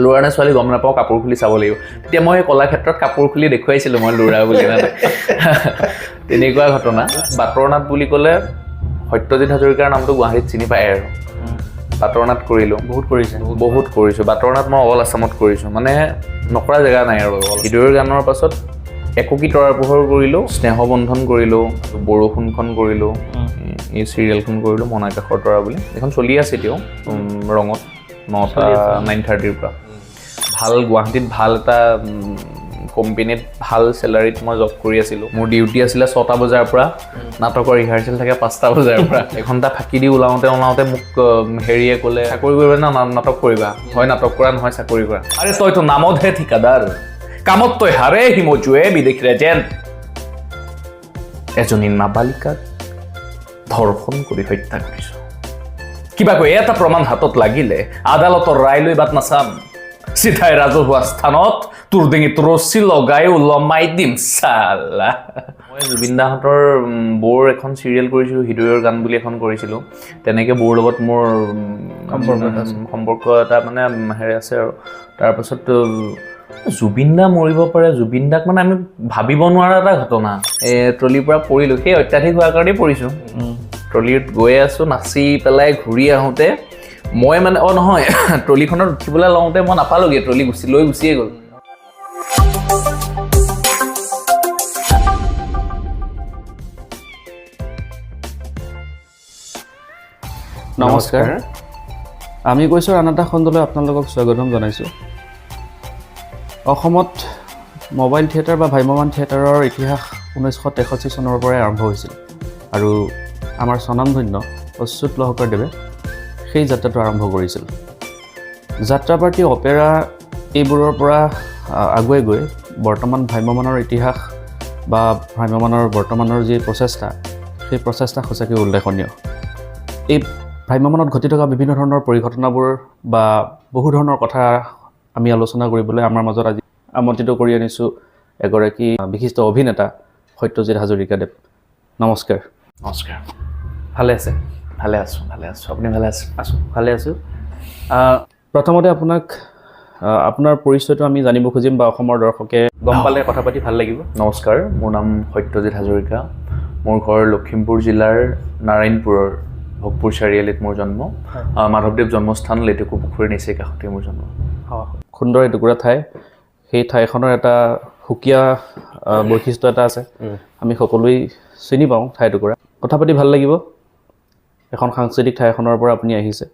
ল'ৰা নে ছোৱালী গম নাপাওঁ, কাপোৰ খুলি চাব লাগিব। তেতিয়া মই কলাক্ষেত্ৰত কাপোৰ খুলি দেখুৱাইছিলোঁ মই ল'ৰা বুলি মানে তেনেকুৱা ঘটনা। বাটৰ নাট বুলি ক'লে সত্যজিৎ হাজৰিকাৰ নামটো গুৱাহাটীত চিনি পায় আৰু বাটৰ নাট কৰিলোঁ। বহুত কৰিছোঁ বাটৰ নাট। মই অল আছামত কৰিছোঁ, মানে নকৰা জেগা নাই আৰু। হৃদয়ৰ গানৰ পাছত এককী তৰাৰ পোহৰ কৰিলোঁ, স্নেহবন্ধন কৰিলোঁ, বৰষুণখন কৰিলোঁ, এই চিৰিয়েলখন কৰিলোঁ মন আকাশৰ তৰা বুলি। এইখন চলি আছে এতিয়াও ৰঙত 9:30 পৰা। ভাল গুৱাহাটীত ভাল এটা কোম্পেনীত ভাল চেলাৰীত মই জব কৰি আছিলোঁ। মোৰ ডিউটি আছিলে 6টা বজাৰ পৰা, নাটকৰ ৰিহাৰ্চেল থাকে 5টা বজাৰ পৰা। এঘণ্টা ফাঁকি দি ওলাওঁতে মোক হেৰিয়ে ক'লে, চাকৰি কৰিবা না নাটক কৰিবা? হয় নাটক কৰা, নহয় চাকৰি কৰা। আৰে তইতো নামতহে ঠিকাদাৰ, কামত তই হাৰে হিমজুৱে বিদেশ ৰেজেণ্ট। এজনী নাবালিকাক ধৰ্ষণ কৰি হত্যা কৰিছ, কিবাকৈ এটা প্ৰমাণ হাতত লাগিলে আদালতৰ ৰায় লৈ বাট নাচাম, চিধাই ৰাজহুৱা স্থানত তোৰ ডিঙিত ৰছী লগাই ওলমাই দিম চালা। মই জুবিন দাহঁতৰ বৌৰ এখন চিৰিয়েল কৰিছিলোঁ, হৃদয়ৰ গান বুলি এখন কৰিছিলোঁ। তেনেকৈ বৌৰ লগত মোৰ সম্পৰ্ক এটা মানে হেৰি আছে আৰু। তাৰপাছত জুবিন দা মৰিব পাৰে, জুবিন দাক মানে আমি ভাবিব নোৱাৰা এটা ঘটনা। ট্ৰলিৰ পৰা পৰিলোঁ, সেই অত্যাধিক হোৱাৰ কাৰণেই পৰিছোঁ। ট্ৰলিত গৈ আছোঁ, নাচি পেলাই ঘূৰি আহোঁতে মই মানে নহয় ট্ৰলিখনত উঠিবলৈ লওঁতে মই নাপালোঁগৈ, ট্ৰলি গুচিয়ে গ'ল। নমস্কাৰ, আমি কৈছোঁ আন এটা খণ্ডলৈ আপোনালোকক স্বাগতম জনাইছোঁ। অসমত মোবাইল থিয়েটাৰ বা ভ্ৰাম্যমাণ থিয়েটাৰৰ ইতিহাস 1963 চনৰ পৰাই আৰম্ভ হৈছিল আৰু আমাৰ স্বনামধন্য অচ্যুত লহকৰদেৱে সেই যাত্ৰাটো আৰম্ভ কৰিছিল। যাত্ৰাপাৰ্টি, অপেৰা এইবোৰৰ পৰা আগুৱাই গৈ বৰ্তমান ভ্ৰাম্যমাণৰ ইতিহাস বা ভ্ৰাম্যমাণৰ বৰ্তমানৰ যি প্ৰচেষ্টা, সেই প্ৰচেষ্টা সঁচাকৈ উল্লেখনীয়। এই ভ্ৰাম্যমাণত ঘটি থকা বিভিন্ন ধৰণৰ পৰিঘটনাবোৰ বা বহু ধৰণৰ কথা আমি আলোচনা কৰিবলৈ আমাৰ মাজত আজি আমন্ত্ৰিত কৰি আনিছোঁ এগৰাকী বিশিষ্ট অভিনেতা সত্যজিৎ হাজৰিকাদেৱ। নমস্কাৰ। নমস্কাৰ। ভালে আছে? ভালে আছোঁ। আপুনি ভালে আছে? ভালে আছোঁ। প্ৰথমতে আপোনাক আপোনাৰ পৰিচয়টো আমি জানিব খুজিম বা অসমৰ দৰ্শকে গম পালে কথা পাতি ভাল লাগিব। নমস্কাৰ, মোৰ নাম সত্যজিৎ হাজৰিকা। মোৰ ঘৰ লখিমপুৰ জিলাৰ নাৰায়ণপুৰৰ ভোগপুৰ চাৰিআলিত মোৰ জন্ম। মাধৱদেৱ জন্মস্থান লেটেকু পুখুৰীৰ নিচেই কাষতে মোৰ জন্ম। সুন্দৰ এটুকুৰা ঠাই, সেই ঠাইখনৰ এটা সুকীয়া বৈশিষ্ট্য এটা আছে, আমি সকলোৱেই চিনি পাওঁ ঠাইটুকুৰা। কথা পাতি ভাল লাগিব। এখন সাংস্কৃতিক ঠাইখনৰ পৰা আপুনি আহিছে।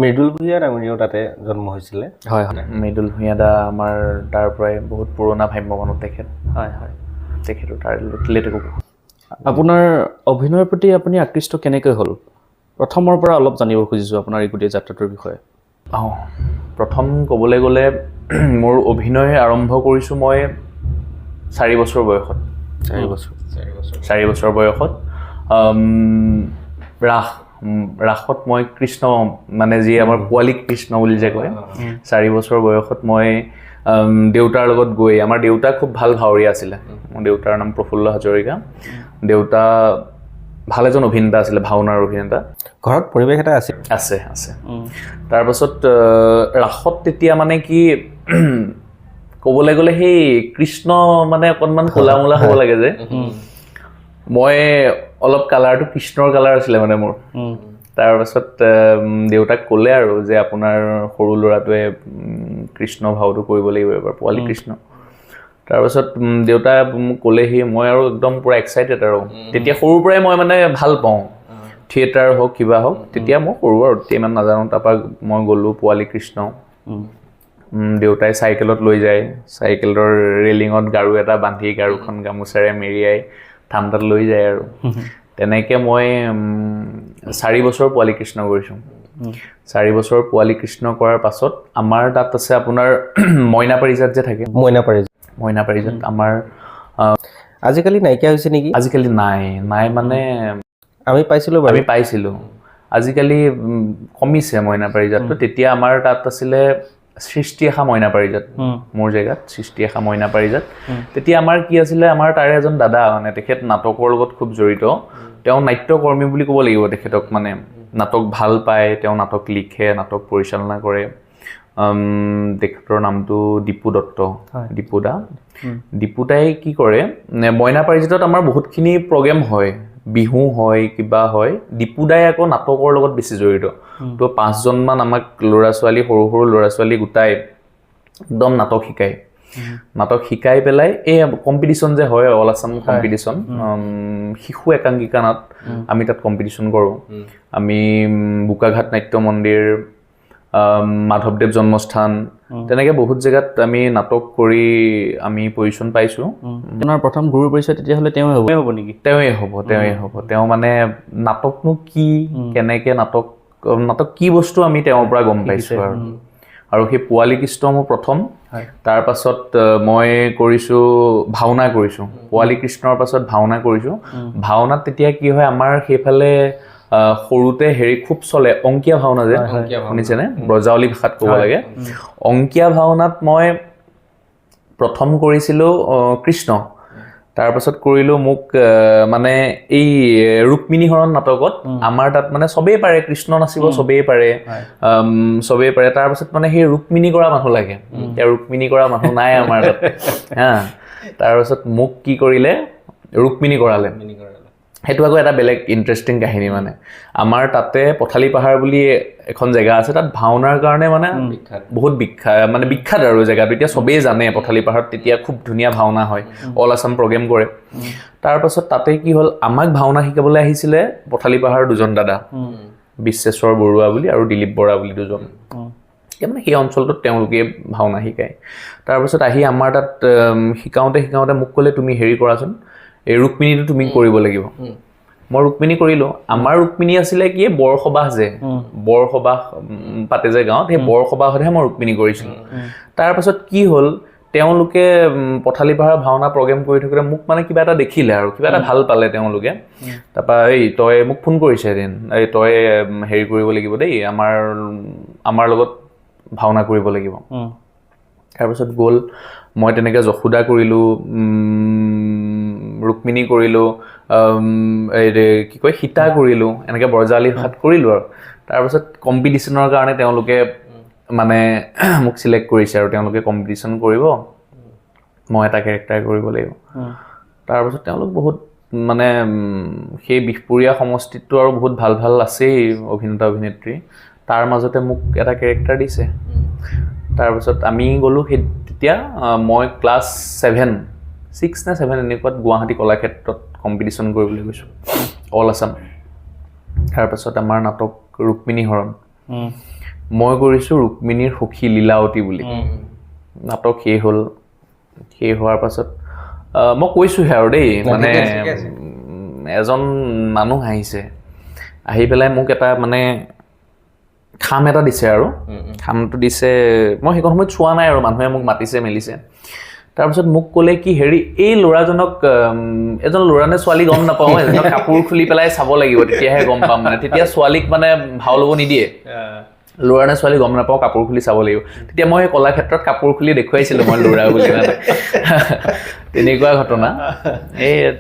মৃদুল ভূঞা ডাঙৰীয়াও তাতে জন্ম হৈছিলে। হয়। মৃদুল ভূঞা দা আমাৰ তাৰ পৰাই বহুত পুৰণা ভ্ৰাম্যমাণত তেখেত। তেখেতৰ তাৰ লেটেকু পুখুৰী। আপোনাৰ অভিনয়ৰ প্ৰতি আপুনি আকৃষ্ট কেনেকৈ হ'ল? প্ৰথমৰ পৰা অলপ জানিব খুজিছোঁ আপোনাৰ এই গোটেই যাত্ৰাটোৰ বিষয়ে। প্ৰথম ক'বলৈ গ'লে মোৰ অভিনয় আৰম্ভ কৰিছোঁ মই 4 বছৰ বয়সত। 4 বছৰ বয়সত ৰাসত মই কৃষ্ণ, মানে যি আমাৰ পোৱালী কৃষ্ণ বুলি যে কয়, 4 বছৰ বয়সত মই দেউতাৰ লগত গৈ, আমাৰ দেউতা খুব ভাল ভাৱৰীয়া আছিলে। মোৰ দেউতাৰ নাম প্ৰফুল্ল হাজৰিকা। দেউতা ভাল এজন অভিনেতা আছিলে, ভাওনাৰ অভিনেতা। ঘৰত পৰিৱেশ এটা আছে। তাৰপাছত ৰাসত তেতিয়া মানে কি ক'বলৈ গ'লে সেই কৃষ্ণ মানে অকণমান ক'লা মোলা হ'ব লাগে যে, মই অলপ কালাৰটো কৃষ্ণৰ কালাৰ আছিলে মানে মোৰ। তাৰপাছত দেউতাক ক'লে আৰু যে আপোনাৰ সৰু ল'ৰাটোৱে কৃষ্ণ ভাওটো কৰিব লাগিব এবাৰ, পোৱালী কৃষ্ণ। তাৰপাছত দেউতাই মোক ক'লেহি, মই আৰু একদম পূৰা এক্সাইটেড আৰু। তেতিয়া সৰুৰ পৰাই মই মানে ভাল পাওঁ থিয়েটাৰ হওক কিবা হওক। তেতিয়া মই সৰু আৰু তেতিয়া ইমান নাজানো। তাৰপৰা মই গ'লোঁ পোৱালী কৃষ্ণ। দেউতাই চাইকেলত লৈ যায়, চাইকেলৰ ৰেলিঙত গাৰু এটা বান্ধি, গাৰুখন গামোচাৰে মেৰিয়াই ঠাণ্ডাত লৈ যায় আৰু। তেনেকৈ মই 4 বছৰ পোৱালী কৃষ্ণ কৰিছোঁ। 4 বছৰ পোৱালী কৃষ্ণ কৰাৰ পাছত আমাৰ তাত আছে আপোনাৰ মইনা পাৰিজাত যে থাকে, মইনা পাৰিজাত আমাৰ আজিকালি নাইকিয়া হৈছে নেকি? আজিকালি নাই মানে আমি পাইছিলোঁ। আজিকালি কমিছে মইনা পাৰিজাতটো। তেতিয়া আমাৰ তাত আছিলে সৃষ্টিৰেখা মইনা পাৰিজাত, মোৰ জেগাত সৃষ্টিৰেখা মইনা পাৰিজাত। তেতিয়া আমাৰ কি আছিলে, আমাৰ তাৰে এজন দাদা, মানে তেখেত নাটকৰ লগত খুব জড়িত। তেওঁ নাট্যকৰ্মী বুলি ক'ব লাগিব তেখেতক, মানে নাটক ভাল পায়, তেওঁ নাটক লিখে, নাটক পৰিচালনা কৰে। তেখেতৰ নামটো দীপু দত্ত, হয়। দীপু দা। দীপু দাই কি কৰে, মইনা পাৰিজাতত আমাৰ বহুতখিনি প্ৰগ্ৰেম হয়, বিহু হয়, কিবা হয়। দীপু দাই আকৌ নাটকৰ লগত বেছি জড়িত। তো 5জনমান আমাক ল'ৰা ছোৱালী, সৰু সৰু ল'ৰা ছোৱালী গোটাই একদম নাটক শিকায়। নাটক শিকাই পেলাই এই কম্পিটিশ্যন যে হয়, অল আছাম কম্পিটিশ্যন, শিশু একাংকিকা নাট, আমি তাত কম্পিটিশ্যন কৰোঁ। আমি বোকাঘাট নাট্য মন্দিৰ, মাধৱদেৱ জন্মস্থান, তেনেকৈ বহুত জেগাত আমি নাটক কৰি আমি পজিশ্যন পাইছোঁ। আপোনাৰ প্ৰথম গুৰুৰ পৰিচয় তেতিয়াহ'লে তেওঁৱে হ'ব নেকি? তেওঁৱে হ'ব। তেওঁ মানে নাটকনো কি, কেনেকৈ নাটক কি বস্তু আমি তেওঁৰ পৰা গম পাইছোঁ আৰু সেই পোৱালী কৃষ্ণ মোৰ প্ৰথম। তাৰ পাছত মই কৰিছোঁ ভাওনা কৰিছোঁ, পোৱালী কৃষ্ণৰ পাছত ভাওনা কৰিছোঁ। ভাওনাত তেতিয়া কি হয়, আমাৰ সেইফালে সৰুতে খুব চলে অংকীয়া ভাওনা যে, শুনিছেনে? ব্ৰজাৱলী ভাষাত ক'ব লাগে। অংকীয়া ভাওনাত মই প্ৰথম কৰিছিলোঁ কৃষ্ণ, তাৰপাছত কৰিলোঁ মোক মানে এই ৰুক্মিণী হৰণ নাটকত আমাৰ তাত মানে চবেই পাৰে, কৃষ্ণ নাচিব চবেই পাৰে, তাৰপাছত মানে সেই ৰুক্মিণী কৰা মানুহ লাগে। এতিয়া ৰুক্মিণী কৰা মানুহ নাই আমাৰ তাত হা। তাৰপাছত মোক কি কৰিলে, ৰুক্মিণী কৰালে। সেইটো আকৌ এটা বেলেগ ইণ্টাৰেষ্টিং কাহিনী। মানে আমাৰ তাতে পথালি পাহাৰ বুলি এখন জেগা আছে, তাত ভাওনাৰ কাৰণে মানে বহুত বিখ্যাত আৰু জেগাটো এতিয়া চবেই জানে। পথালি পাহাৰত তেতিয়া খুব ধুনীয়া ভাওনা হয়, অল আছাম প্ৰগ্ৰেম কৰে। তাৰপাছত তাতে কি হ'ল, আমাক ভাওনা শিকাবলৈ আহিছিলে পথালি পাহাৰৰ দুজন দাদা, বিশ্বেশ্বৰ বৰুৱা বুলি আৰু দিলীপ বৰা বুলি দুজন। মানে সেই অঞ্চলটোত তেওঁলোকে ভাওনা শিকায়। তাৰপাছত আহি আমাৰ তাত শিকাওঁতে মোক ক'লে, তুমি কৰাচোন, এই ৰুক্মিণীটো তুমি কৰিব লাগিব। মই ৰুক্মিণী কৰিলোঁ। আমাৰ ৰুক্মিণী আছিলে কি, বৰসবাহ যে, বৰসবাহ পাতে যে গাঁৱত, সেই বৰসবাহতহে মই ৰুক্মিণী কৰিছিলোঁ। তাৰপাছত কি হ'ল, তেওঁলোকে পথালি পাহাৰ ভাওনা প্ৰগ্ৰেম কৰি থাকোঁতে মোক মানে কিবা এটা দেখিলে আৰু কিবা এটা ভাল পালে তেওঁলোকে। তাৰপৰা তই মোক ফোন কৰিছে এদিন, তই কৰিব লাগিব দেই, আমাৰ লগত ভাওনা কৰিব লাগিব। তাৰপিছত গ'ল, মই তেনেকৈ যশোদা কৰিলোঁ, ৰুক্মিণী কৰিলোঁ, কি কয় সীতা কৰিলোঁ, এনেকৈ ব্ৰজাৱলী ভাষাত কৰিলোঁ আৰু। তাৰপিছত কম্পিটিশ্যনৰ কাৰণে তেওঁলোকে মানে মোক চিলেক্ট কৰিছে আৰু তেওঁলোকে কম্পিটিশ্যন কৰিব, মই এটা কেৰেক্টাৰ কৰিব লাগিব। তাৰপিছত তেওঁলোক বহুত মানে সেই বিহপুৰীয়া সমষ্টিতটো আৰু বহুত ভাল ভাল আছেই অভিনেতা অভিনেত্ৰী, তাৰ মাজতে মোক এটা কেৰেক্টাৰ দিছে। তাৰপিছত আমি গ'লোঁ, তেতিয়া মই ক্লাছ 6 নে 7 এনেকুৱাত গুৱাহাটী কলাক্ষেত্ৰত কম্পিটিশ্যন কৰিবলৈ গৈছোঁ, অল আছাম। তাৰপাছত আমাৰ নাটক ৰুক্মিণী হৰণ, মই কৰিছোঁ ৰুক্মিণীৰ সখী লীলাৱতী বুলি। নাটক শেষ হ'ল, শেষ হোৱাৰ পাছত মই কৈছোঁহে আৰু দেই, মানে এজন মানুহ আহিছে, আহি পেলাই মোক এটা মানে খাম এটা দিছে আৰু খামটো দিছে। মই সেইখন সময়ত চোৱা নাই আৰু মানুহে মোক মাতিছে মেলিছে। তাৰপিছত মোক ক'লে কি, এই ল'ৰাজনক, এজন ল'ৰা নে ছোৱালী গম নাপাওঁ, এজনক কাপোৰ খুলি পেলাই চাব লাগিব, তেতিয়াহে গম পাম। মানে তেতিয়া ছোৱালীক মানে ভাও ল'ব নিদিয়ে, ল'ৰা নে ছোৱালী গম নাপাওঁ, কাপোৰ খুলি চাব লাগিব। তেতিয়া মই সেই কলাক্ষেত্ৰত কাপোৰ খুলি দেখুৱাইছিলোঁ মই ল'ৰা বুলি, মানে তেনেকুৱা ঘটনা।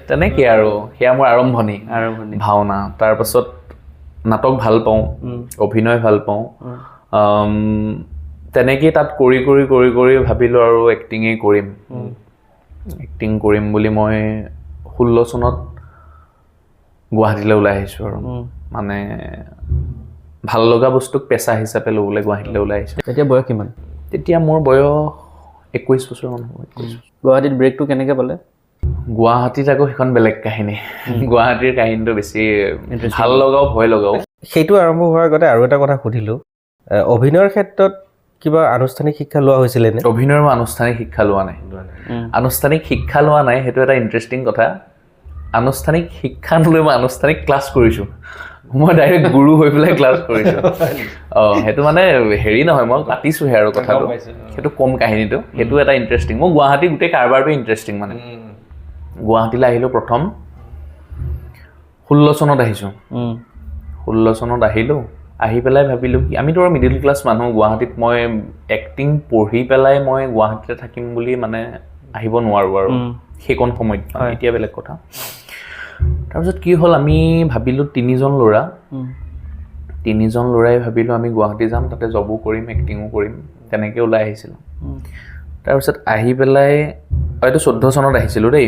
তেনেকৈ আৰু সেয়া মোৰ আৰম্ভণি ভাওনা। তাৰপাছত নাটক ভাল পাওঁ, অভিনয় ভাল পাওঁ। তেনেকেই তাত কৰি ভাবিলোঁ আৰু এক্টিঙেই কৰিম। এক্টিং কৰিম বুলি মই 16 চনত গুৱাহাটীলৈ ওলাই আহিছোঁ আৰু মানে ভাল লগা বস্তুক পেচা হিচাপে ল'বলৈ গুৱাহাটীলৈ ওলাই আহিছোঁ। তেতিয়া বয়স কিমান? তেতিয়া মোৰ বয়স 21 বছৰমান হ'ব। গুৱাহাটীত ব্ৰেকটো কেনেকৈ পালে? গুৱাহাটীত আকৌ সেইখন বেলেগ কাহিনী। গুৱাহাটীৰ কাহিনীটো বেছি ভাল লগাও ভয় লগাও। সেইটো আৰম্ভ হোৱাৰ আগতে আৰু এটা কথা সুধিলোঁ, অভিনয়ৰ ক্ষেত্ৰত কিবা আনুষ্ঠানিক শিক্ষা লোৱা হৈছিলে নে? অভিনয়ৰ মই আনুষ্ঠানিক শিক্ষা লোৱা নাই। আনুষ্ঠানিক শিক্ষা লোৱা নাই, সেইটো এটা ইণ্টাৰেষ্টিং কথা। আনুষ্ঠানিক শিক্ষা নলৈ মই আনুষ্ঠানিক ক্লাছ কৰিছোঁ। মই ডাইৰেক্ট গুৰু হৈ পেলাই ক্লাছ কৰিছোঁ। সেইটো মানে নহয়, মই পাতিছোঁহে আৰু কথাটো, সেইটো কম কাহিনীটো, সেইটো এটা ইণ্টাৰেষ্টিং। মই গুৱাহাটী গোটেই কাৰবাৰটো ইণ্টাৰেষ্টিং। মানে গুৱাহাটীলৈ আহিলোঁ প্ৰথম 16 চনত আহিছোঁ। 16 চনত আহিলোঁ, আহি পেলাই ভাবিলোঁ কি, আমিতো আৰু মিডিল ক্লাছ মানুহ, গুৱাহাটীত মই এক্টিং পঢ়ি পেলাই মই গুৱাহাটীতে থাকিম বুলি মানে আহিব নোৱাৰোঁ আৰু সেইকণ সময়ত। এতিয়া বেলেগ কথা। তাৰপিছত কি হ'ল, আমি ভাবিলোঁ 3জন ল'ৰাই ভাবিলোঁ আমি গুৱাহাটী যাম, তাতে জবো কৰিম, এক্টিঙো কৰিম, তেনেকৈ ওলাই আহিছিলোঁ তাৰপিছত আহি পেলাই হয়তো 14 চনত আহিছিলোঁ দেই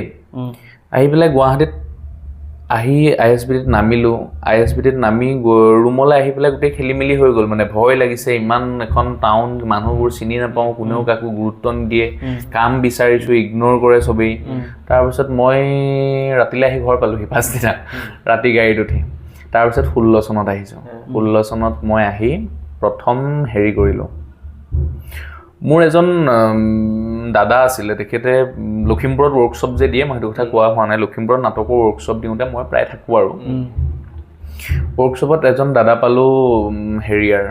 আহি পেলাই গুৱাহাটীত আহি ISBTত নামিলোঁ ISBTত নামি ৰুমলৈ আহি পেলাই গোটেই খেলি মেলি হৈ গ'ল মানে ভয় লাগিছে ইমান এখন টাউন মানুহবোৰ চিনি নাপাওঁ কোনেও কাকো গুৰুত্ব নিদিয়ে কাম বিচাৰিছোঁ ইগন'ৰ কৰে চবেই তাৰপিছত মই ৰাতিলৈ আহি ঘৰ পালোঁহি পাছদিনা ৰাতি গাড়ীত উঠি তাৰপিছত 16 চনত আহিছোঁ 16 চনত মই আহি প্ৰথম হেৰি কৰিলোঁ মোৰ এজন দাদা আছিলে তেখেতে লখিমপুৰত ৱৰ্কশ্বপ যে দিয়ে মই সেইটো কথা কোৱা হোৱা নাই লখিমপুৰত নাটকৰ ৱৰ্কশ্বপ দিওঁতে মই প্ৰায় থাকোঁ আৰু ৱৰ্কশ্বপত এজন দাদা পালোঁ হেৰিয়াৰ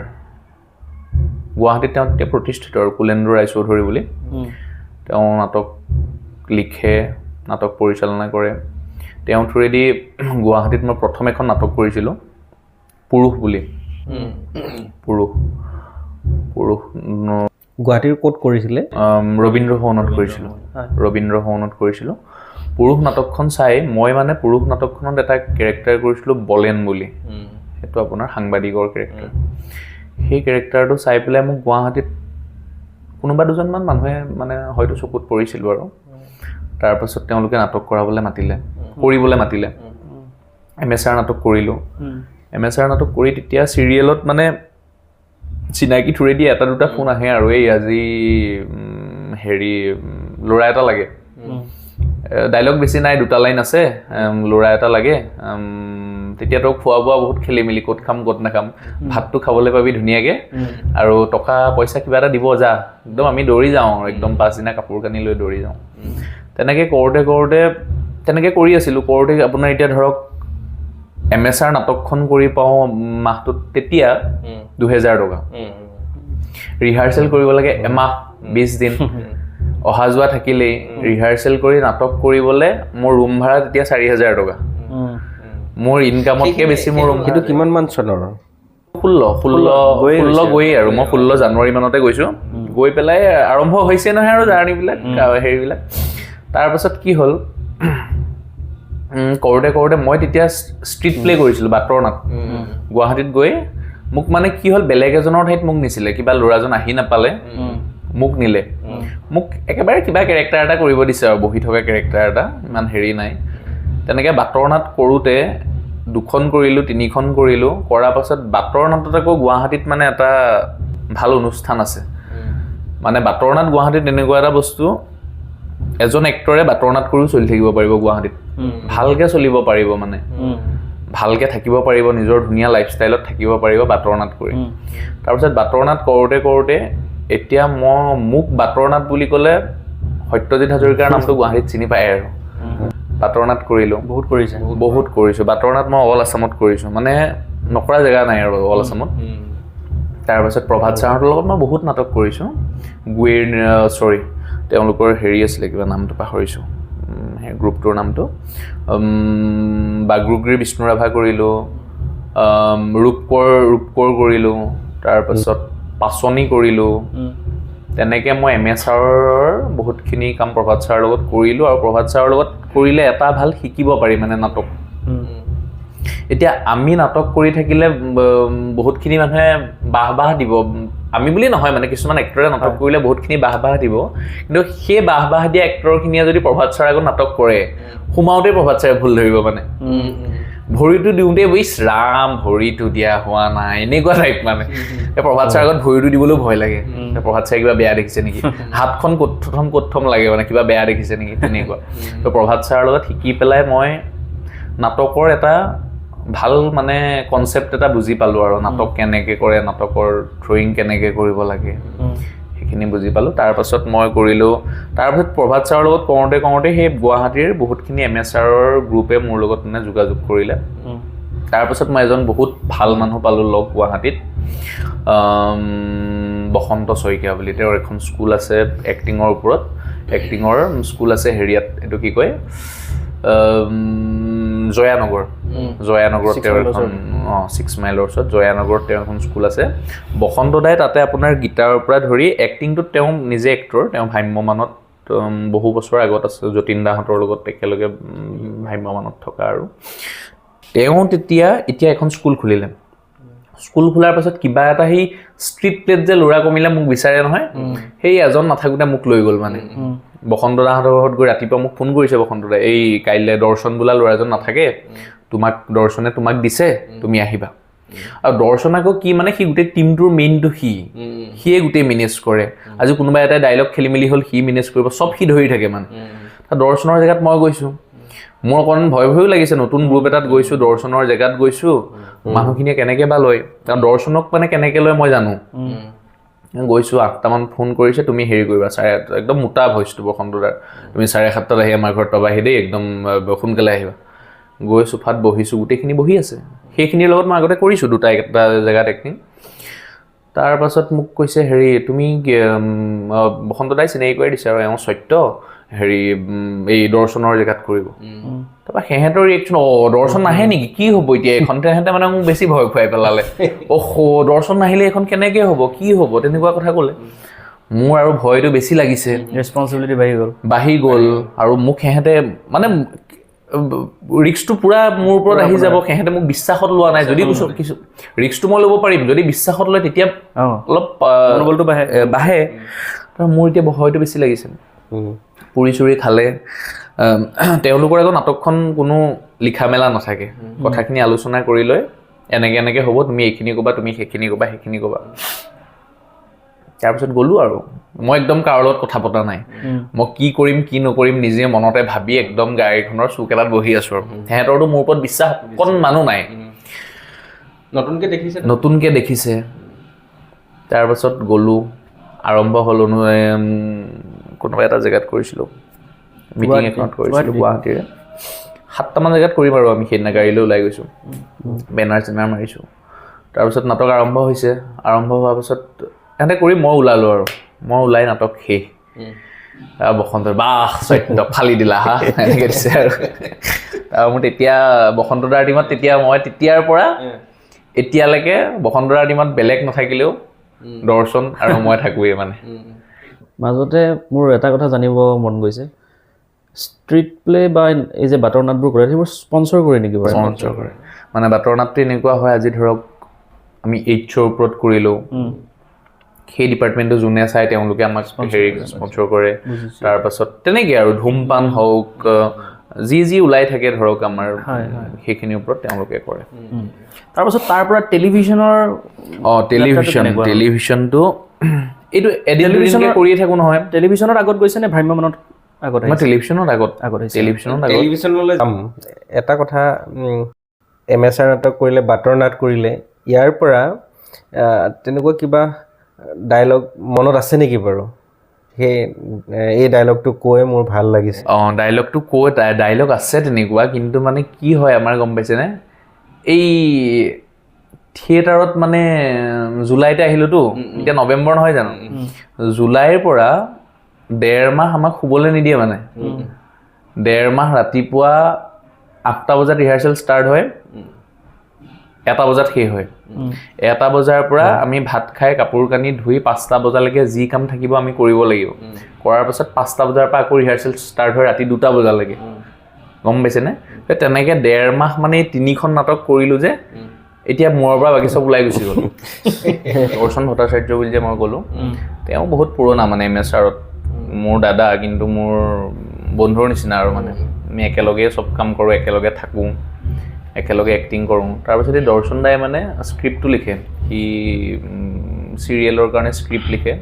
গুৱাহাটীত তেওঁ তেতিয়া প্ৰতিষ্ঠিত আৰু কুলেন্দ্ৰ ৰায়চৌধুৰী বুলি তেওঁ নাটক লিখে নাটক পৰিচালনা কৰে তেওঁ থ্ৰুৱেদি গুৱাহাটীত মই প্ৰথম এখন নাটক কৰিছিলোঁ পুৰুষ বুলি পুৰুষ গুৱাহাটীৰ ক'ত কৰিছিলে ৰবীন্দ্ৰ ভৱনত কৰিছিলোঁ পুৰুষ নাটকখন চাই মই মানে পুৰুষ নাটকখনত এটা কেৰেক্টাৰ কৰিছিলোঁ বলেন বুলি সেইটো আপোনাৰ সাংবাদিকৰ কেৰেক্টাৰ সেই কেৰেক্টাৰটো চাই পেলাই মোক গুৱাহাটীত কোনোবা দুজনমান মানুহে মানে হয়তো চকুত পৰিছিলোঁ আৰু তাৰপাছত তেওঁলোকে নাটক কৰিবলৈ মাতিলে MSR নাটক কৰিলোঁ MSR নাটক কৰি তেতিয়া চিৰিয়েলত মানে চিনাকি থ্ৰুৱেদি এটা দুটা ফোন আহে আৰু এই আজি হেৰি ল'ৰা এটা লাগে ডাইলগ বেছি নাই দুটা লাইন আছে ল'ৰা এটা লাগে তেতিয়াতো খোৱা বোৱা বহুত খেলি মেলি ক'ত খাম ক'ত নাখাম ভাতটো খাবলৈ পাবি ধুনীয়াকৈ আৰু টকা পইচা কিবা এটা দিব যা একদম আমি দৌৰি যাওঁ একদম পাছদিনা কাপোৰ কানি লৈ দৌৰি যাওঁ তেনেকৈ কৰোঁতে তেনেকৈ কৰি আছিলোঁ কৰোঁতে আপোনাৰ এতিয়া ধৰক MSR নাটকখন কৰি পাওঁ মাহটোত তেতিয়া 2000 টকা ৰিহাৰ্চেল কৰিব লাগে এমাহ 20 দিন অহা যোৱা থাকিলেই ৰিহাৰ্চেল কৰি নাটক কৰিবলৈ মোৰ ৰুম ভাড়া তেতিয়া 4000 টকা মোৰ ইনকামতকৈ বেছি মোৰ ৰুম কিন্তু কিমান মান চনৰ 16 গৈ আৰু মই 16 জানুৱাৰী মানতে গৈছোঁ গৈ পেলাই আৰম্ভ হৈছে নহয় আৰু জাৰ্ণিবিলাক হেৰিবিলাক তাৰপাছত কি হ'ল কৰোঁতে মই তেতিয়া ষ্ট্ৰীট প্লে কৰিছিলোঁ বাটৰ নাট গুৱাহাটীত গৈ মোক মানে কি হ'ল বেলেগ এজনৰ ঠাইত মোক নিছিলে কিবা ল'ৰাজন আহি নাপালে মোক নিলে মোক একেবাৰে কিবা কেৰেক্টাৰ এটা কৰিব দিছে আৰু বহি থকা কেৰেক্টাৰ এটা ইমান হেৰি নাই তেনেকৈ বাটৰ নাট কৰোঁতে 2খন কৰিলোঁ 3খন কৰিলোঁ কৰাৰ পাছত বাটৰ নাটত আকৌ গুৱাহাটীত মানে এটা ভাল অনুষ্ঠান আছে মানে বাটৰ নাট গুৱাহাটীত এনেকুৱা এটা বস্তু এজন এক্টৰে বাটৰ নাট কৰিও চলি থাকিব পাৰিব গুৱাহাটীত ভালকৈ চলিব পাৰিব মানে ভালকৈ থাকিব পাৰিব নিজৰ ধুনীয়া লাইফষ্টাইলত থাকিব পাৰিব বাটৰ নাট কৰি তাৰপিছত বাটৰ নাট কৰোঁতে এতিয়া মোক বাটৰ নাট বুলি ক'লে সত্যজিৎ হাজৰিকাৰ নামটো গুৱাহাটীত চিনি পায় আৰু বাটৰ নাট কৰিলোঁ বহুত কৰিছোঁ বাটৰ নাট মই অল আছামত কৰিছোঁ মানে নকৰা জেগা নাই আৰু অল আছামত তাৰপাছত প্ৰভাত ছাৰহঁতৰ লগত মই বহুত নাটক কৰিছোঁ তেওঁলোকৰ হেৰি আছিলে কিবা নামটো পাহৰিছোঁ সেই গ্ৰুপটোৰ নামটো বাগৰুগিৰি বিষ্ণু ৰাভা কৰিলোঁ ৰূপকৰ কৰিলোঁ তাৰপাছত পাচনি কৰিলোঁ তেনেকৈ মই MSRৰ বহুতখিনি কাম প্ৰভাত ছাৰৰ লগত কৰিলোঁ আৰু প্ৰভাত ছাৰৰ লগত কৰিলে এটা ভাল শিকিব পাৰি মানে নাটক এতিয়া আমি নাটক কৰি থাকিলে বহুতখিনি মানুহে বাহ দিব আমি বুলি নহয় মানে কিছুমান এক্টৰে নাটক কৰিলে বহুতখিনি বাহ দিব কিন্তু সেই বাহ দিয়া এক্টৰখিনিয়ে যদি প্ৰভাত ছাৰ আগত নাটক কৰে সোমাওঁতে প্ৰভাত ছাৰে ভুল ধৰিব মানে ভৰিটো দিওঁতে ইছ ৰাম ভৰিটো দিয়া হোৱা নাই এনেকুৱা টাইপ মানে প্ৰভাত ছাৰ আগত ভৰিটো দিবলৈও ভয় লাগে প্ৰভাত ছাৰে কিবা বেয়া দেখিছে নেকি হাতখন ক'ত থম লাগে মানে কিবা বেয়া দেখিছে নেকি তেনেকুৱা তো প্ৰভাত ছাৰৰ লগত শিকি পেলাই মই নাটকৰ এটা ভাল মানে কনচেপ্ট এটা বুজি পালোঁ আৰু নাটক কেনেকৈ কৰে নাটকৰ ড্ৰয়িং কেনেকৈ কৰিব লাগে সেইখিনি বুজি পালোঁ তাৰপাছত মই কৰিলোঁ তাৰপাছত প্ৰভাত ছাৰৰ লগত কৰোঁতে সেই গুৱাহাটীৰ বহুতখিনি MSRৰ গ্ৰুপে মোৰ লগত মানে যোগাযোগ কৰিলে তাৰপাছত মই এজন বহুত ভাল মানুহ পালোঁ লগ গুৱাহাটীত বসন্ত শইকীয়া বুলি তেওঁৰ এখন স্কুল আছে এক্টিঙৰ ওপৰত এক্টিঙৰ স্কুল আছে হেৰিয়াত এইটো কি কয় জয়ানগৰত তেওঁৰ এখন 6 মাইলৰ ওচৰত জয়ানগৰত তেওঁৰ এখন স্কুল আছে বসন্ত দাই তাতে আপোনাৰ গীটাৰৰ পৰা ধৰি এক্টিংটোত তেওঁ নিজে এক্টৰ তেওঁ ভ্ৰাম্যমানত বহু বছৰ আগত আছে যতীন দাহঁতৰ লগত একেলগে ভ্ৰাম্যমানত থকা আৰু তেওঁ এতিয়া এখন স্কুল খুলিলে স্কুল খোলাৰ পাছত কিবা এটা সেই ষ্ট্ৰীট প্লেট যে ল'ৰা কমিলে মোক বিচাৰে নহয় সেই এজন নাথাকোঁতে মোক লৈ গ'ল মানে বসন্ত দাহঁতৰ ঘৰত গৈ ৰাতিপুৱা মোক ফোন কৰিছে বসন্ত দাই এই কাইলৈ দৰ্শন বোলা ল'ৰা এজন নাথাকে দৰ্শনে তোমাক দিছে তুমি আহিবা আৰু দৰ্শন আকৌ কি মানে সি গোটেই টিমটোৰ মেইনটো সিয়ে গোটেই মেনেজ কৰে আজি কোনোবা এটা ডাইলগ খেলি মেলি হ'ল সি মেনেজ কৰিব চব সি ধৰি থাকে মানে দৰ্শনৰ জেগাত মই গৈছোঁ মোৰ অকণমান ভয়ো লাগিছে নতুন গ্ৰুপ এটাত গৈছোঁ দৰ্শনৰ জেগাত গৈছোঁ মানুহখিনিয়ে কেনেকৈ বা লয় কাৰণ দৰ্শনক মানে কেনেকৈ লয় মই জানো গৈছোঁ 8টামান ফোন কৰিছে তুমি হেৰি কৰিবা 8:30 একদম মোটা ভইচটো বসন্তদাৰ তুমি 7:30 আহি আমাৰ ঘৰত পাবাহি দেই একদম সোনকালে আহিবা গৈ চোফাত বহিছোঁ গোটেইখিনি বহি আছে সেইখিনিৰ লগত মই আগতে কৰিছোঁ দুটা এটা জেগাত এক্টিং তাৰপাছত মোক কৈছে হেৰি তুমি বসন্ত দাই চিনাকি কৰি দিছে আৰু এওঁ সত্য হেৰি এই দৰ্শনৰ জেগাত কৰিব তাৰপৰা সিহঁতৰ ৰিয়েকশ্যন দৰ্শন নাহে নেকি কি হ'ব এতিয়া এখন সিহঁতে মানে মোক বেছি ভয় খুৱাই পেলালে দৰ্শন নাহিলে এখন কেনেকৈ হ'ব কি হ'ব তেনেকুৱা কথা ক'লে মোৰ আৰু ভয়টো বেছি লাগিছে ৰেছপনচিবিলিটি বাঢ়ি গ'ল আৰু মোক সিহঁতে মানে ৰিক্সটো পুৰা মোৰ ওপৰত আহি যাব সিহঁতে মোক বিশ্বাসত লোৱা নাই যদি কিছু ৰিক্সটো মই ল'ব পাৰিম যদি বিশ্বাসত লয় তেতিয়া অলপ মনোবলটো বাঢ়ে মোৰ এতিয়া ভয়টো বেছি লাগিছে পুৰি চুৰি খালে তেওঁলোকৰ আগত নাটকখন কোনো লিখা মেলা নাথাকে কথাখিনি আলোচনা কৰি লৈ এনেকৈ হ'ব তুমি এইখিনি ক'বা তুমি সেইখিনি ক'বা তাৰপিছত গ'লোঁ আৰু মই একদম কাৰো লগত কথা পতা নাই মই কি কৰিম কি নকৰিম নিজে মনতে ভাবি একদম গাড়ীখনৰ চুক এটাত বহি আছোঁ আৰু সিহঁতৰতো মোৰ ওপৰত বিশ্বাস অকণমানো নাই নতুনকৈ দেখিছে তাৰপাছত গ'লোঁ আৰম্ভ হ'ল কোনোবা এটা জেগাত কৰিছিলোঁ মিটিং এখনত কৰিছিলোঁ গুৱাহাটীৰে 7টামান জেগাত কৰিম আৰু আমি সেইদিনা গাড়ীলৈ ওলাই গৈছোঁ বেনাৰ চেনাৰ মাৰিছোঁ তাৰপিছত নাটক আৰম্ভ হৈছে আৰম্ভ হোৱাৰ পাছত এহঁতে কৰি মই ওলালোঁ আৰু মই ওলাই নাটক শেষ বসন্ত বাহ সত্য ফালি দিলা হা এনেকৈ দিছে আৰু মোৰ তেতিয়া বসন্তদাৰ টিমত তেতিয়াৰ পৰা এতিয়ালৈকে বসন্তদাৰ টিমত বেলেগ নাথাকিলেও দৰ্শন আৰু মই থাকোঁৱেই মানে মাজতে মোৰ এটা কথা জানিব মন গৈছে ষ্ট্ৰীট প্লে বা এই যে বাটৰ নাটবোৰ কৰে সেইবোৰ স্পনচৰ কৰে নেকি বাৰু স্পনচৰ কৰে মানে বাটৰ নাটটো এনেকুৱা হয় আজি ধৰক আমি এইচৰ ওপৰত কৰিলোঁ সেই ডিপাৰ্টমেণ্টটো যোনে চাই তেওঁলোকে আমাক হেৰি স্পনচৰ কৰে তাৰপাছত তেনেকৈ আৰু ধূমপান হওক যি ওলাই থাকে ধৰক আমাৰ সেইখিনিৰ ওপৰত তেওঁলোকে কৰে তাৰপাছত তাৰ পৰা টেলিভিশ্যনটো এইটো এদিন কৰিয়ে থাকোঁ নহয় টেলিভিশ্যনত আগত গৈছে নে ভ্ৰাম্যমানত আগত মই টেলিভিশ্যনত আগত টেলিভিশ্যনলৈ যাম এটা কথা এমেচাৰ নাটক কৰিলে বাটৰ নাট কৰিলে ইয়াৰ পৰা তেনেকুৱা কিবা ডায়লগ মনত আছে নেকি বাৰু সেই এই ডায়লগটো কৈ মোৰ ভাল লাগিছে ডায়লগটো ডায়লগ আছে তেনেকুৱা কিন্তু মানে কি হয় আমাৰ গম পাইছেনে এই থিয়েটাৰত মানে জুলাইতে আহিলোতো এতিয়া নৱেম্বৰ নহয় জানো জুলাইৰ পৰা 1.5 মাহ আমাক শুবলৈ নিদিয়ে মানে 1.5 মাহ ৰাতিপুৱা 8টা বজাত ৰিহাৰ্চেল ষ্টাৰ্ট হয় 1টা বজাত শেষ হয় 1টা বজাৰ পৰা আমি ভাত খাই কাপোৰ কানি ধুই 5টা বজালৈকে যি কাম থাকিব আমি কৰিব লাগিব কৰাৰ পাছত 5টা বজাৰ পৰা আকৌ ৰিহাৰ্চেল ষ্টাৰ্ট হয় ৰাতি 2টা বজালৈকে গম পাইছেনে তেনেকৈ 1.5 মাহ মানে 3খন নাটক কৰিলোঁ যে এতিয়া মূৰৰ পৰা বাকী চব ওলাই গুচি গ'ল দৰ্শন ভট্টাচাৰ্য বুলি যে মই ক'লোঁ তেওঁ বহুত পুৰণা মানে এমেচাৰত মোৰ দাদা কিন্তু মোৰ বন্ধুৰ নিচিনা আৰু মানে আমি একেলগে চব কাম কৰোঁ একেলগে থাকোঁ একেলগে এক্টিং কৰোঁ তাৰপিছত এই দৰ্শন দাই মানে স্ক্ৰিপ্টটো লিখে সি চিৰিয়েলৰ কাৰণে স্ক্ৰিপ্ট লিখে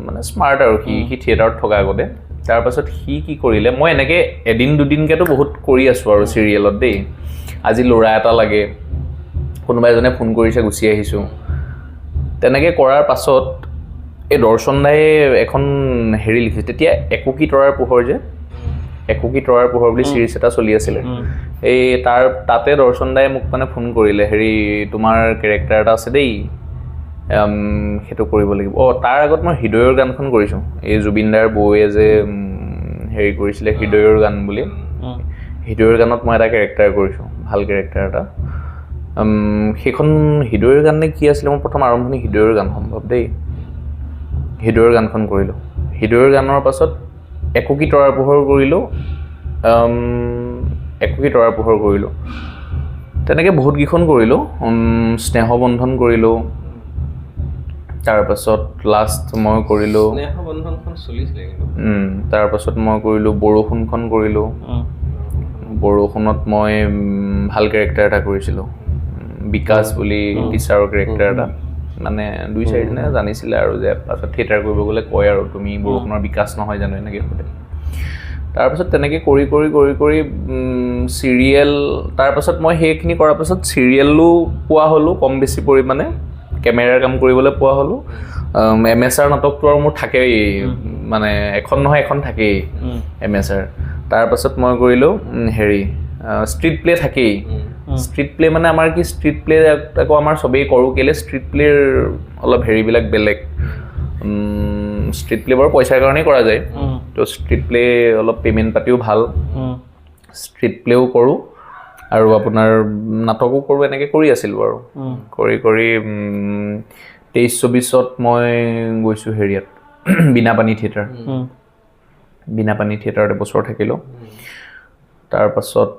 মানে স্মাৰ্ট আৰু সি থিয়েটাৰত থকা আগতে তাৰপাছত সি কি কৰিলে মই এনেকৈ এদিন দুদিনকৈতো বহুত কৰি আছোঁ আৰু চিৰিয়েলত দেই আজি ল'ৰা এটা লাগে কোনোবা এজনে ফোন কৰিছে গুচি আহিছোঁ তেনেকৈ কৰাৰ পাছত এই দৰ্শন দাই এখন হেৰি লিখিছে তেতিয়া একোকি তৰাৰ পোহৰ যে একোকি তৰাৰ পোহৰ বুলি চিৰিজ এটা চলি আছিলে এই তাতে দৰ্শন দাই মোক মানে ফোন কৰিলে হেৰি তোমাৰ কেৰেক্টাৰ এটা আছে দেই সেইটো কৰিব লাগিব তাৰ আগত মই হৃদয়ৰ গানখন কৰিছোঁ এই জুবিন দাৰ বৌয়ে যে হেৰি কৰিছিলে হৃদয়ৰ গান বুলি হৃদয়ৰ গানত মই এটা কেৰেক্টাৰ কৰিছোঁ ভাল কেৰেক্টাৰ এটা সেইখন হৃদয়ৰ গান নে কি আছিলে মোৰ প্ৰথম আৰম্ভণি হৃদয়ৰ গান সম্ভৱ দেই হৃদয়ৰ গানখন কৰিলোঁ হৃদয়ৰ গানৰ পাছত একোকি তৰাৰ পোহৰ কৰিলোঁ তেনেকৈ বহুত কেইখন কৰিলোঁ স্নেহবন্ধন কৰিলোঁ তাৰপাছত লাষ্ট মই কৰিলোঁ স্নেহবন্ধনখন চলিছিলে কিন্তু তাৰপাছত মই কৰিলোঁ বৰষুণখন কৰিলোঁ বৰষুণত মই ভাল কেৰেক্টাৰ এটা কৰিছিলোঁ বিকাশ বুলি টিচাৰৰ কেৰেক্টাৰ এটা মানে 2-4 জানিছিলে আৰু যে পাছত থিয়েটাৰ কৰিব গ'লে কয় আৰু তুমি বৰষুণৰ বিকাশ নহয় জানো এনেকৈ সোধে তাৰপাছত তেনেকৈ কৰি চিৰিয়েল তাৰপাছত মই সেইখিনি কৰাৰ পাছত চিৰিয়েলো পোৱা হ'লোঁ কম বেছি পৰিমাণে কেমেৰাৰ কাম কৰিবলৈ পোৱা হ'লোঁ MSR নাটকটো আৰু মোৰ থাকেই মানে এখন নহয় এখন থাকেই MSR তাৰপাছত মই কৰিলোঁ হেৰি ষ্ট্ৰীট প্লে থাকেই ষ্ট্ৰীট প্লে মানে আমাৰ কি ষ্ট্ৰীট প্লে আকৌ আমাৰ চবেই কৰোঁ কেলৈ ষ্ট্ৰীট প্লেৰ অলপ হেৰিবিলাক বেলেগ ষ্ট্ৰীট প্লে বাৰু পইচাৰ কাৰণেই কৰা যায় তো ষ্ট্ৰীট প্লে অলপ পে'মেণ্ট পাতিও ভাল ষ্ট্ৰীট প্লেও কৰোঁ আৰু আপোনাৰ নাটকো কৰোঁ এনেকৈ কৰি আছিলোঁ আৰু কৰি 23-24ত মই গৈছোঁ হেৰিয়াত বীণাপানী থিয়েটাৰ বীণাপানী থিয়েটাৰত এবছৰ থাকিলোঁ তাৰপাছত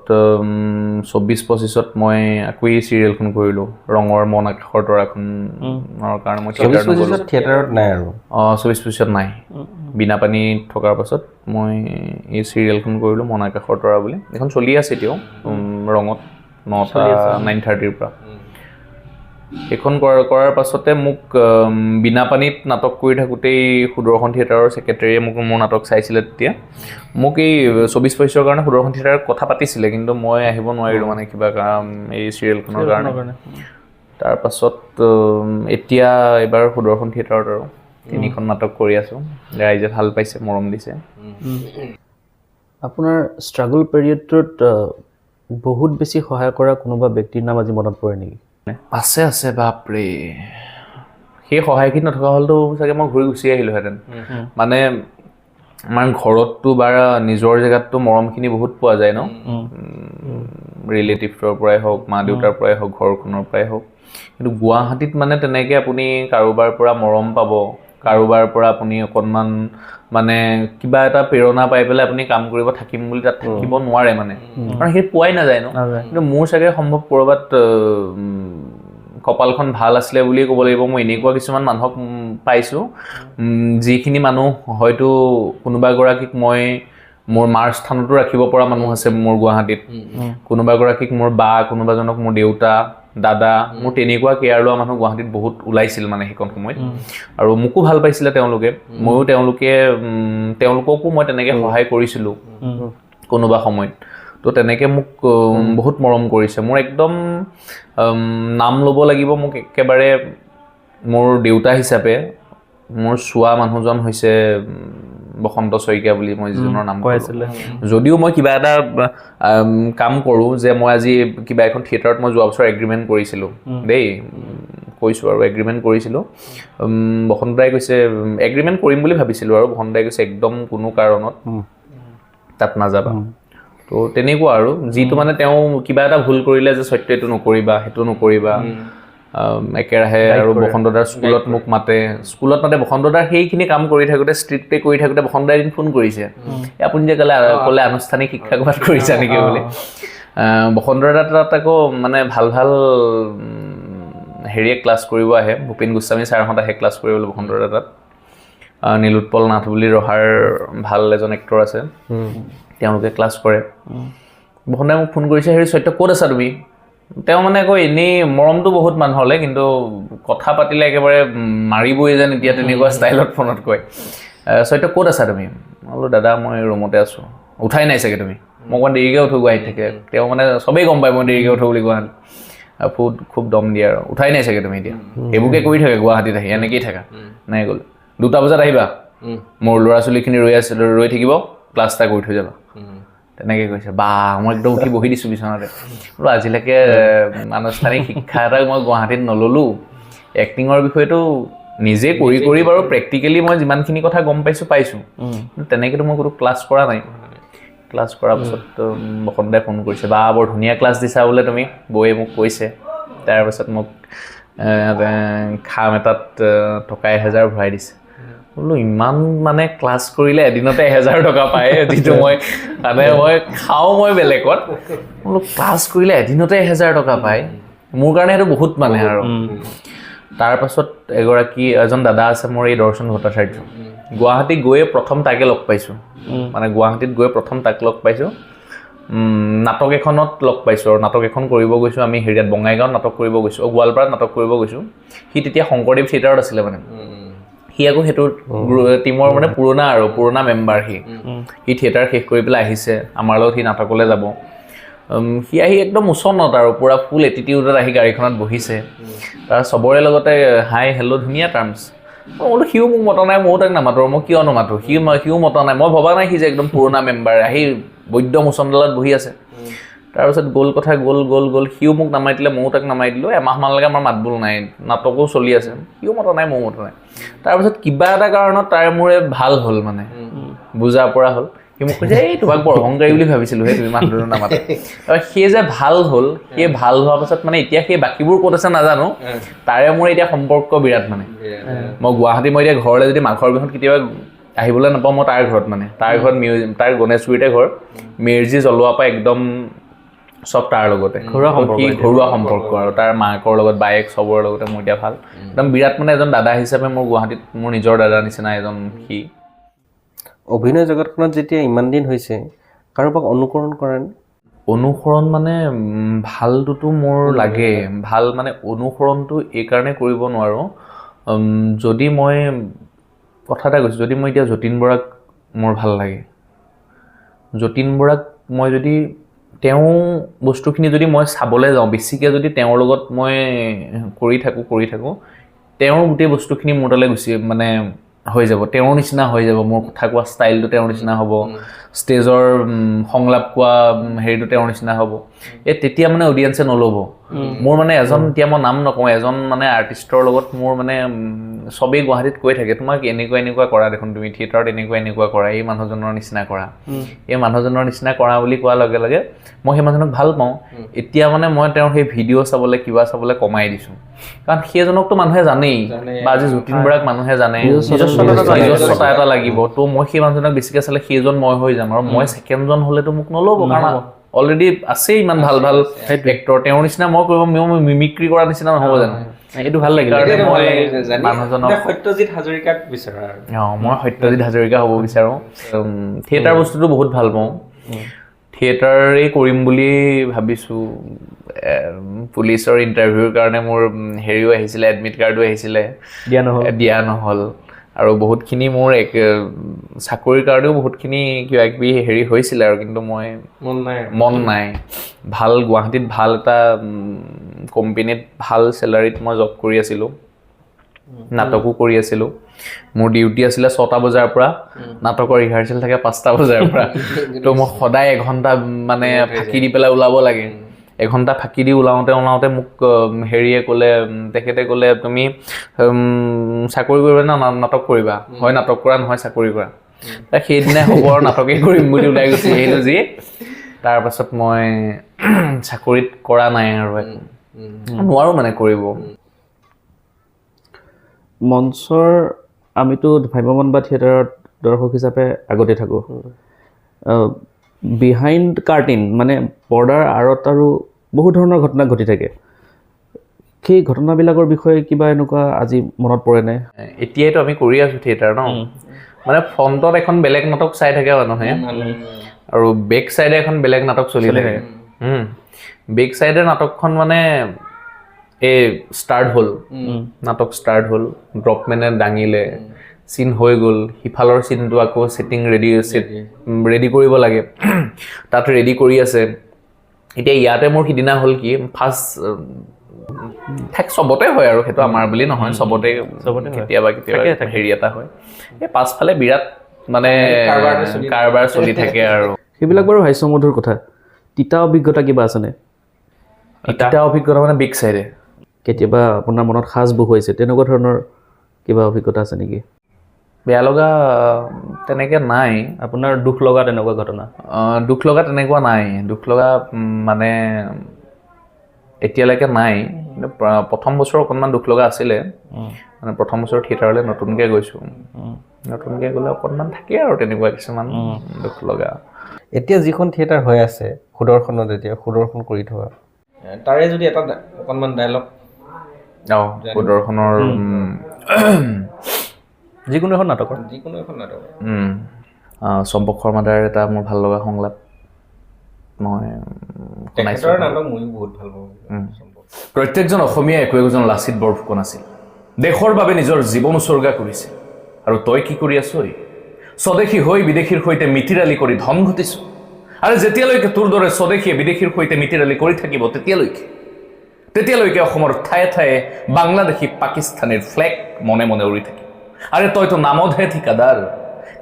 24-25ত মই আকৌ চিৰিয়েলখন কৰিলোঁ ৰঙৰ মন আকাশৰ তৰাখনৰ কাৰণে মই থিয়েটাৰত নাই আৰু 24-25ত নাই বীণাপানীত থকাৰ পাছত মই এই চিৰিয়েলখন কৰিলোঁ মন আকাশৰ তৰা বুলি এখন চলি আছে এতিয়াও ৰঙত 9:30ৰ পৰা সেইখন কৰাৰ পাছতে মোক বীণাপানীত নাটক কৰি থাকোঁতেই সুদৰ্শন থিয়েটাৰৰ ছেক্ৰেটাৰীয়ে মোৰ নাটক চাইছিলে তেতিয়া মোক এই 24-25ৰ কাৰণে সুদৰ্শন থিয়েটাৰত কথা পাতিছিলে কিন্তু মই আহিব নোৱাৰিলোঁ মানে কিবা কাম এই চিৰিয়েলখনৰ কাৰণে তাৰপাছত এতিয়া এইবাৰ সুদৰ্শন থিয়েটাৰত আৰু 3খন নাটক কৰি আছোঁ ৰাইজে ভাল পাইছে মৰম দিছে আপোনাৰ ষ্ট্ৰাগল পিৰিয়ডটোত বহুত বেছি সহায় কৰা কোনোবা ব্যক্তিৰ নাম আজি মনত পৰে নেকি আছে বাপৰে সেই সহায়খিনি নথকা হ'লেতো চাগে মই ঘূৰি গুচি আহিলোহেঁতেন মানে আমাৰ ঘৰততো বা নিজৰ জেগাততো মৰমখিনি বহুত পোৱা যায় ন ৰিলেটিভৰ পৰাই হওক মা দেউতাৰ পৰাই হওক ঘৰখনৰ পৰাই হওক কিন্তু গুৱাহাটীত মানে তেনেকৈ আপুনি কাৰোবাৰ পৰা মৰম পাব কাৰোবাৰ পৰা আপুনি অকণমান মানে কিবা এটা প্ৰেৰণা পাই পেলাই আপুনি কাম কৰিব থাকিম বুলি তাত থাকিব নোৱাৰে মানে কাৰণ সেই পোৱাই নাযায় ন কিন্তু মোৰ চাগে সম্ভৱ ক'ৰবাত কপালখন ভাল আছিলে বুলিয়ে ক'ব লাগিব মই এনেকুৱা কিছুমান মানুহক পাইছোঁ যিখিনি মানুহ হয়তো কোনোবা গৰাকীক মই মোৰ মাৰ স্থানতো ৰাখিব পৰা মানুহ আছে মোৰ গুৱাহাটীত কোনোবা গৰাকীক মোৰ বা কোনোবাজনক মোৰ দেউতা দাদা মোৰ তেনেকুৱা কেয়াৰ লোৱা মানুহ গুৱাহাটীত বহুত ওলাইছিল মানে সেইখন সময়ত আৰু মোকো ভাল পাইছিলে তেওঁলোকে ময়ো তেওঁলোককো মই তেনেকৈ সহায় কৰিছিলোঁ কোনোবা সময়ত তো তেনেকৈ মোক বহুত মৰম কৰিছে মোৰ একদম নাম ল'ব লাগিব মোক একেবাৰে মোৰ দেউতা হিচাপে মোৰ চোৱা মানুহজন হৈছে বসন্ত শইকীয়া বুলি মই যিজনৰ নাম কৈ আছিলে যদিও মই কিবা এটা কাম কৰোঁ যে মই আজি কিবা এখন থিয়েটাৰত মই যোৱা বছৰ এগ্ৰিমেণ্ট কৰিছিলোঁ দেই কৈছোঁ আৰু এগ্ৰিমেণ্ট কৰিছিলোঁ বসন্তদাই কৈছে এগ্ৰিমেণ্ট কৰিম বুলি ভাবিছিলোঁ আৰু বসন্তদাই কৈছে একদম কোনো কাৰণত তাত নাযাবা তো তেনেকুৱা আৰু যিটো মানে তেওঁ কিবা এটা ভুল কৰিলে যে সত্য এইটো নকৰিবা সেইটো নকৰিবা একেৰাহে আৰু বসন্তদাৰ স্কুলত মোক মাতে বসন্তদাৰ সেইখিনি কাম কৰি থাকোঁতে ষ্ট্ৰীট প্লে কৰি থাকোঁতে বসন্তদাই এদিন ফোন কৰিছে আপুনি যে ক'লে আনুষ্ঠানিক শিক্ষা ক'ৰবাত কৰিছা নেকি বুলি বসন্তদাৰ তাত আকৌ মানে ভাল হেৰিয়ে ক্লাছ কৰিব আহে ভূপেন গোস্বামী ছাৰহঁত আহে ক্লাছ কৰিবলৈ বসন্তদাৰ তাত নীলোৎপল নাথ বুলি ৰহাৰ ভাল এজন এক্টৰ আছে তেওঁলোকে ক্লাছ কৰে বসন্তদাই মোক ফোন কৰিছে হেৰি সত্য ক'ত আছা তুমি তেওঁ মানে আকৌ এনেই মৰমটো বহুত মানুহলৈ কিন্তু কথা পাতিলে একেবাৰে মাৰিবই যেন এতিয়া তেনেকুৱা ষ্টাইলত ফোনত কয় সত্য ক'ত আছা তুমি মই বোলো দাদা মই ৰুমতে আছোঁ উঠাই নাই চাগে তুমি মই অকণমান দেৰিকৈ উঠো গুৱাহাটীত থাকে তেওঁ মানে চবেই গম পায় মই দেৰিকৈ উঠো বুলি গুৱাহাটীত খুব দম দিয়ে আৰু উঠাই নাই চাগে তুমি এতিয়া এইবোৰকে কৰি থাকে গুৱাহাটীত আহি এনেকেই থাকা নাই গ'ল 2টা বজাত আহিবা মোৰ ল'ৰা ছোৱালীখিনি ৰৈ থাকিব ক্লাছ এটা কৰি থৈ যাবা তেনেকৈ কৈছে বা মই একদম উঠি বহি দিছোঁ বিচনাতে বোলো আজিলৈকে আনুষ্ঠানিক শিক্ষা এটা মই গুৱাহাটীত নল'লোঁ এক্টিঙৰ বিষয়েতো নিজে কৰি বাৰু প্ৰেক্টিকেলি মই যিমানখিনি কথা গম পাইছোঁ কিন্তু তেনেকৈতো মই কোনো ক্লাছ কৰা নাই ক্লাছ কৰাৰ পাছত বসন্তদাই ফোন কৰিছে বা বৰ ধুনীয়া ক্লাছ দিছা বোলে তুমি বৌয়ে মোক কৈছে তাৰপাছত মোক খাম এটাত টকা 1000 ভৰাই দিছে বোলো ইমান মানে ক্লাছ কৰিলে এদিনতে 1000 টকা পায় যিটো মই খাওঁ মই বেলেগত বোলো ক্লাছ কৰিলে এদিনতে 1000 টকা পায় মোৰ কাৰণে সেইটো বহুত মানে আৰু তাৰপাছত এজন দাদা আছে মোৰ এই দৰ্শন ভট্টাচাৰ্য গুৱাহাটী গৈয়ে প্ৰথম তাকে লগ পাইছোঁ মানে গুৱাহাটীত গৈ প্ৰথম তাক লগ পাইছোঁ নাটক এখনত লগ পাইছোঁ আৰু নাটক এখন কৰিব গৈছোঁ আমি হেৰিয়াত বঙাইগাঁৱত নাটক কৰিব গৈছোঁ গোৱালপাৰাত নাটক কৰিব গৈছোঁ সি তেতিয়া শংকৰদেৱ থিয়েটাৰত আছিলে মানে সি আকৌ সেইটো টিমৰ মানে পুৰণা মেম্বাৰ সি থিয়েটাৰ শেষ কৰি পেলাই আহিছে আমাৰ লগত সি নাটকলৈ যাব সি আহি একদম উচনত আৰু পুৰা ফুল এটিটিউডত আহি গাড়ীখনত বহিছে তাৰ চবৰে লগতে হাই হেল্ল' ধুনীয়া টাৰ্মছ মই বোলো সিও মোক মতা নাই ময়ো তাক নামাতো মই কিয় নামাতো সিও মতা নাই মই ভবা নাই সি যে একদম পুৰণা মেম্বাৰ আহি বৈদ্য মুচনডালত বহি আছে তাৰপিছত গ'ল সিও মোক নামাই দিলে ময়ো তাক নামাই দিলোঁ এমাহমানলৈকে আমাৰ মাতবোল নাই নাটকো চলি আছে সিও মতা নাই ময়ো মতা নাই তাৰপিছত কিবা এটা কাৰণত তাৰ মোৰে ভাল হ'ল মানে বুজা পৰা হ'ল সি মোক কৈছে এই তোমাক বৰ অহংকাৰী বুলি ভাবিছিলোঁ সেই তুমি মানুহটো নামাতে সেই যে ভাল হ'ল সেই ভাল হোৱাৰ পাছত মানে এতিয়া সেই বাকীবোৰ ক'ত আছে নাজানো তাৰে মোৰ এতিয়া সম্পৰ্ক বিৰাট মানে মই গুৱাহাটী মই এতিয়া ঘৰলৈ যদি মাঘৰ বিহুত কেতিয়াবা আহিবলৈ নাপাওঁ মই তাৰ ঘৰত মানে তাৰ ঘৰত তাৰ গণেশগুৰিতে ঘৰ মেজি জ্বলোৱাৰ পৰা একদম চব তাৰ লগতে ঘৰুৱা সম্পৰ্ক আৰু তাৰ মাকৰ লগত বায়েক চবৰে লগতে মোৰ এতিয়া ভাল একদম বিৰাট মানে এজন দাদা হিচাপে মোৰ গুৱাহাটীত মোৰ নিজৰ দাদা নিচিনা এজন সি অভিনয় জগতখনত যেতিয়া ইমান দিন হৈছে কাৰোবাক অনুকৰণ কৰে অনুসৰণ মানে ভালটোতো মোৰ লাগে ভাল মানে অনুসৰণটো এইকাৰণে কৰিব নোৱাৰোঁ যদি মই কথা এটা কৈছোঁ যদি মই এতিয়া যতীন বৰাক মোৰ ভাল লাগে যতীন বৰাক মই যদি তেওঁ বস্তুখিনি যদি মই চাবলৈ যাওঁ বেছিকৈ যদি তেওঁৰ লগত মই কৰি থাকোঁ তেওঁৰ গোটেই বস্তুখিনি মোৰ তালৈ গুচি মানে হৈ যাব তেওঁৰ নিচিনা হৈ যাব মোৰ কথা কোৱা ষ্টাইলটো তেওঁৰ নিচিনা হ'ব ষ্টেজৰ সংলাপ কোৱা হেৰিটো তেওঁৰ নিচিনা হ'ব তেতিয়া মানে অডিয়েঞ্চে নল'ব মোৰ মানে এজন এতিয়া মই নাম নকওঁ এজন মানে আৰ্টিষ্টৰ লগত মোৰ মানে চবেই গুৱাহাটীত কৈ থাকে তোমাক এনেকুৱা কৰা দেখোন তুমি থিয়েটাৰত এনেকুৱা কৰা এই মানুহজনৰ নিচিনা কৰা এই মানুহজনৰ নিচিনা কৰা বুলি কোৱাৰ লগে লগে মই সেই মানুহজনক ভাল পাওঁ এতিয়া মানে মই তেওঁৰ সেই ভিডিঅ' চাবলৈ কিবা চাবলৈ কমাই দিছোঁ কাৰণ সেইজনকতো মানুহে জানেই বা আজি যতীন বৰাক মানুহে জানে নিজস্বতা এটা লাগিব তো মই সেই মানুহজনক বেছিকৈ চালে সেইজন মই হৈ যাম আৰু মই ছেকেণ্ডজন হ'লেতো মোক নল'ব কাৰণ অলৰেডি আছেই ইমান ভাল এক্টৰ তেওঁৰ নিচিনা মই কৰিব মিমিক্ৰি কৰাৰ নিচিনা নহ'ব জানো এইটো ভাল লাগিল মই মানুহজনক সত্যজিৎ হাজৰিকাক বিচাৰা মই সত্যজিৎ হাজৰিকা হ'ব বিচাৰোঁ থিয়েটাৰ বস্তুটো বহুত ভাল পাওঁ থিয়েটাৰেই কৰিম বুলি ভাবিছোঁ পুলিচৰ ইণ্টাৰভিউৰ কাৰণে মোৰ হেৰিও আহিছিলে এডমিট কাৰ্ডো আহিছিলে দিয়া নহ'ল আৰু বহুতখিনি মোৰ চাকৰিৰ কাৰণেও বহুতখিনি কিবা কিবি হেৰি হৈছিলে আৰু কিন্তু মই মন নাই ভাল গুৱাহাটীত ভাল এটা কোম্পেনীত ভাল চেলাৰীত মই জব কৰি আছিলোঁ নাটকো কৰি আছিলোঁ মোৰ ডিউটি আছিলে 6টা বজাৰ পৰা নাটকৰ ৰিহাৰ্চেল থাকে 5টা বজাৰ পৰা তো মই সদায় এঘণ্টা মানে ফাঁকি দি পেলাই ওলাব লাগে এঘণ্টা ফাঁকি দি ওলাওঁতে মোক হেৰিয়ে তেখেতে ক'লে তুমি চাকৰি কৰিবা না নাটক কৰিবা হয় নাটক কৰা নহয় চাকৰি কৰা সেইদিনাই হ'ব আৰু নাটকেই কৰিম বুলি ওলাই গুচি আহিলোঁ যি তাৰপাছত মই চাকৰিত কৰা নাই আৰু একো নোৱাৰোঁ মানে কৰিব মঞ্চৰ আমিতো ভ্ৰাম্যমাণ বা থিয়েটাৰত দৰ্শক হিচাপে আগতে থাকোঁ বিহাইণ্ড কাৰ্টিন মানে পৰ্দাৰ আঁৰত আৰু বহু ধৰণৰ ঘটনা ঘটি থাকে সেই ঘটনাবিলাকৰ বিষয়ে কিবা এনেকুৱা আজি মনত পৰেনে এতিয়াইতো আমি কৰি আছোঁ থিয়েটাৰ ন মানে ফ্ৰণ্টত এখন বেলেগ নাটক চাই থাকে মানুহে আৰু বেক চাইডে এখন বেলেগ নাটক চলি থাকে বেক চাইডে নাটকখন মানে ষ্টাৰ্ট হ'ল নাটক ষ্টাৰ্ট হ'ল ড্ৰপমেনে দাঙিলে চিন হৈ গ'ল সিফালৰ চিনটো আকৌ ছেটিং ৰেডি কৰিব লাগে তাত ৰেডি কৰি আছে এতিয়া ইয়াতে মোৰ সিদিনা হ'ল কি ফাৰ্ষ্ট চবতে হয় আৰু সেইটো আমাৰ বুলি নহয় চবতে কেতিয়াবা হেৰি এটা হয় এই পাছফালে বিৰাট মানে কাৰবাৰ চলি থাকে আৰু সেইবিলাক বাৰু হাস্যমধুৰ কথা তিতা অভিজ্ঞতা কিবা আছেনে তিতা অভিজ্ঞতা মানে বেক চাইডে কেতিয়াবা আপোনাৰ মনত সাজ বহুৱাইছে তেনেকুৱা ধৰণৰ কিবা অভিজ্ঞতা আছে নেকি বেয়া লগা তেনেকৈ নাই আপোনাৰ দুখ লগা তেনেকুৱা ঘটনা দুখ লগা তেনেকুৱা নাই দুখ লগা মানে এতিয়ালৈকে নাই প্ৰথম বছৰ অকণমান দুখ লগা আছিলে মানে প্ৰথম বছৰ থিয়েটাৰলৈ নতুনকৈ গৈছোঁ নতুনকৈ গ'লে অকণমান থাকে আৰু তেনেকুৱা কিছুমান দুখ লগা এতিয়া যিখন থিয়েটাৰ হৈ আছে সুদৰ্শনত এতিয়া সুদৰ্শন কৰি থকা তাৰে যদি এটা অকণমান ডাইলগ সুদৰ্শনৰ যিকোনো এখন নাটকৰ চম্পক শৰ্মাদাৰ এটা মোৰ ভাল লগা সংলাপ মই শুনাইছোঁ নাটক ময়ো বহুত ভাল পাওঁ প্ৰত্যেকজন অসমীয়াই একো একোজন লাচিত বৰফুকন আছিল দেশৰ বাবে নিজৰ জীৱন উচৰ্গা কৰিছে আৰু তই কি কৰি আছ স্বদেশী হৈ বিদেশীৰ সৈতে মিতিৰালি কৰি ধন ঘটিছ আৰু যেতিয়ালৈকে তোৰ দৰে স্বদেশীয়ে বিদেশীৰ সৈতে মিতিৰালি কৰি থাকিব তেতিয়ালৈকে অসমৰ ঠায়ে ঠায়ে বাংলাদেশী পাকিস্তানীৰ ফ্লেগ মনে মনে উৰি থাকিব আৰে তইতো নামতহে ঠিকাদাৰ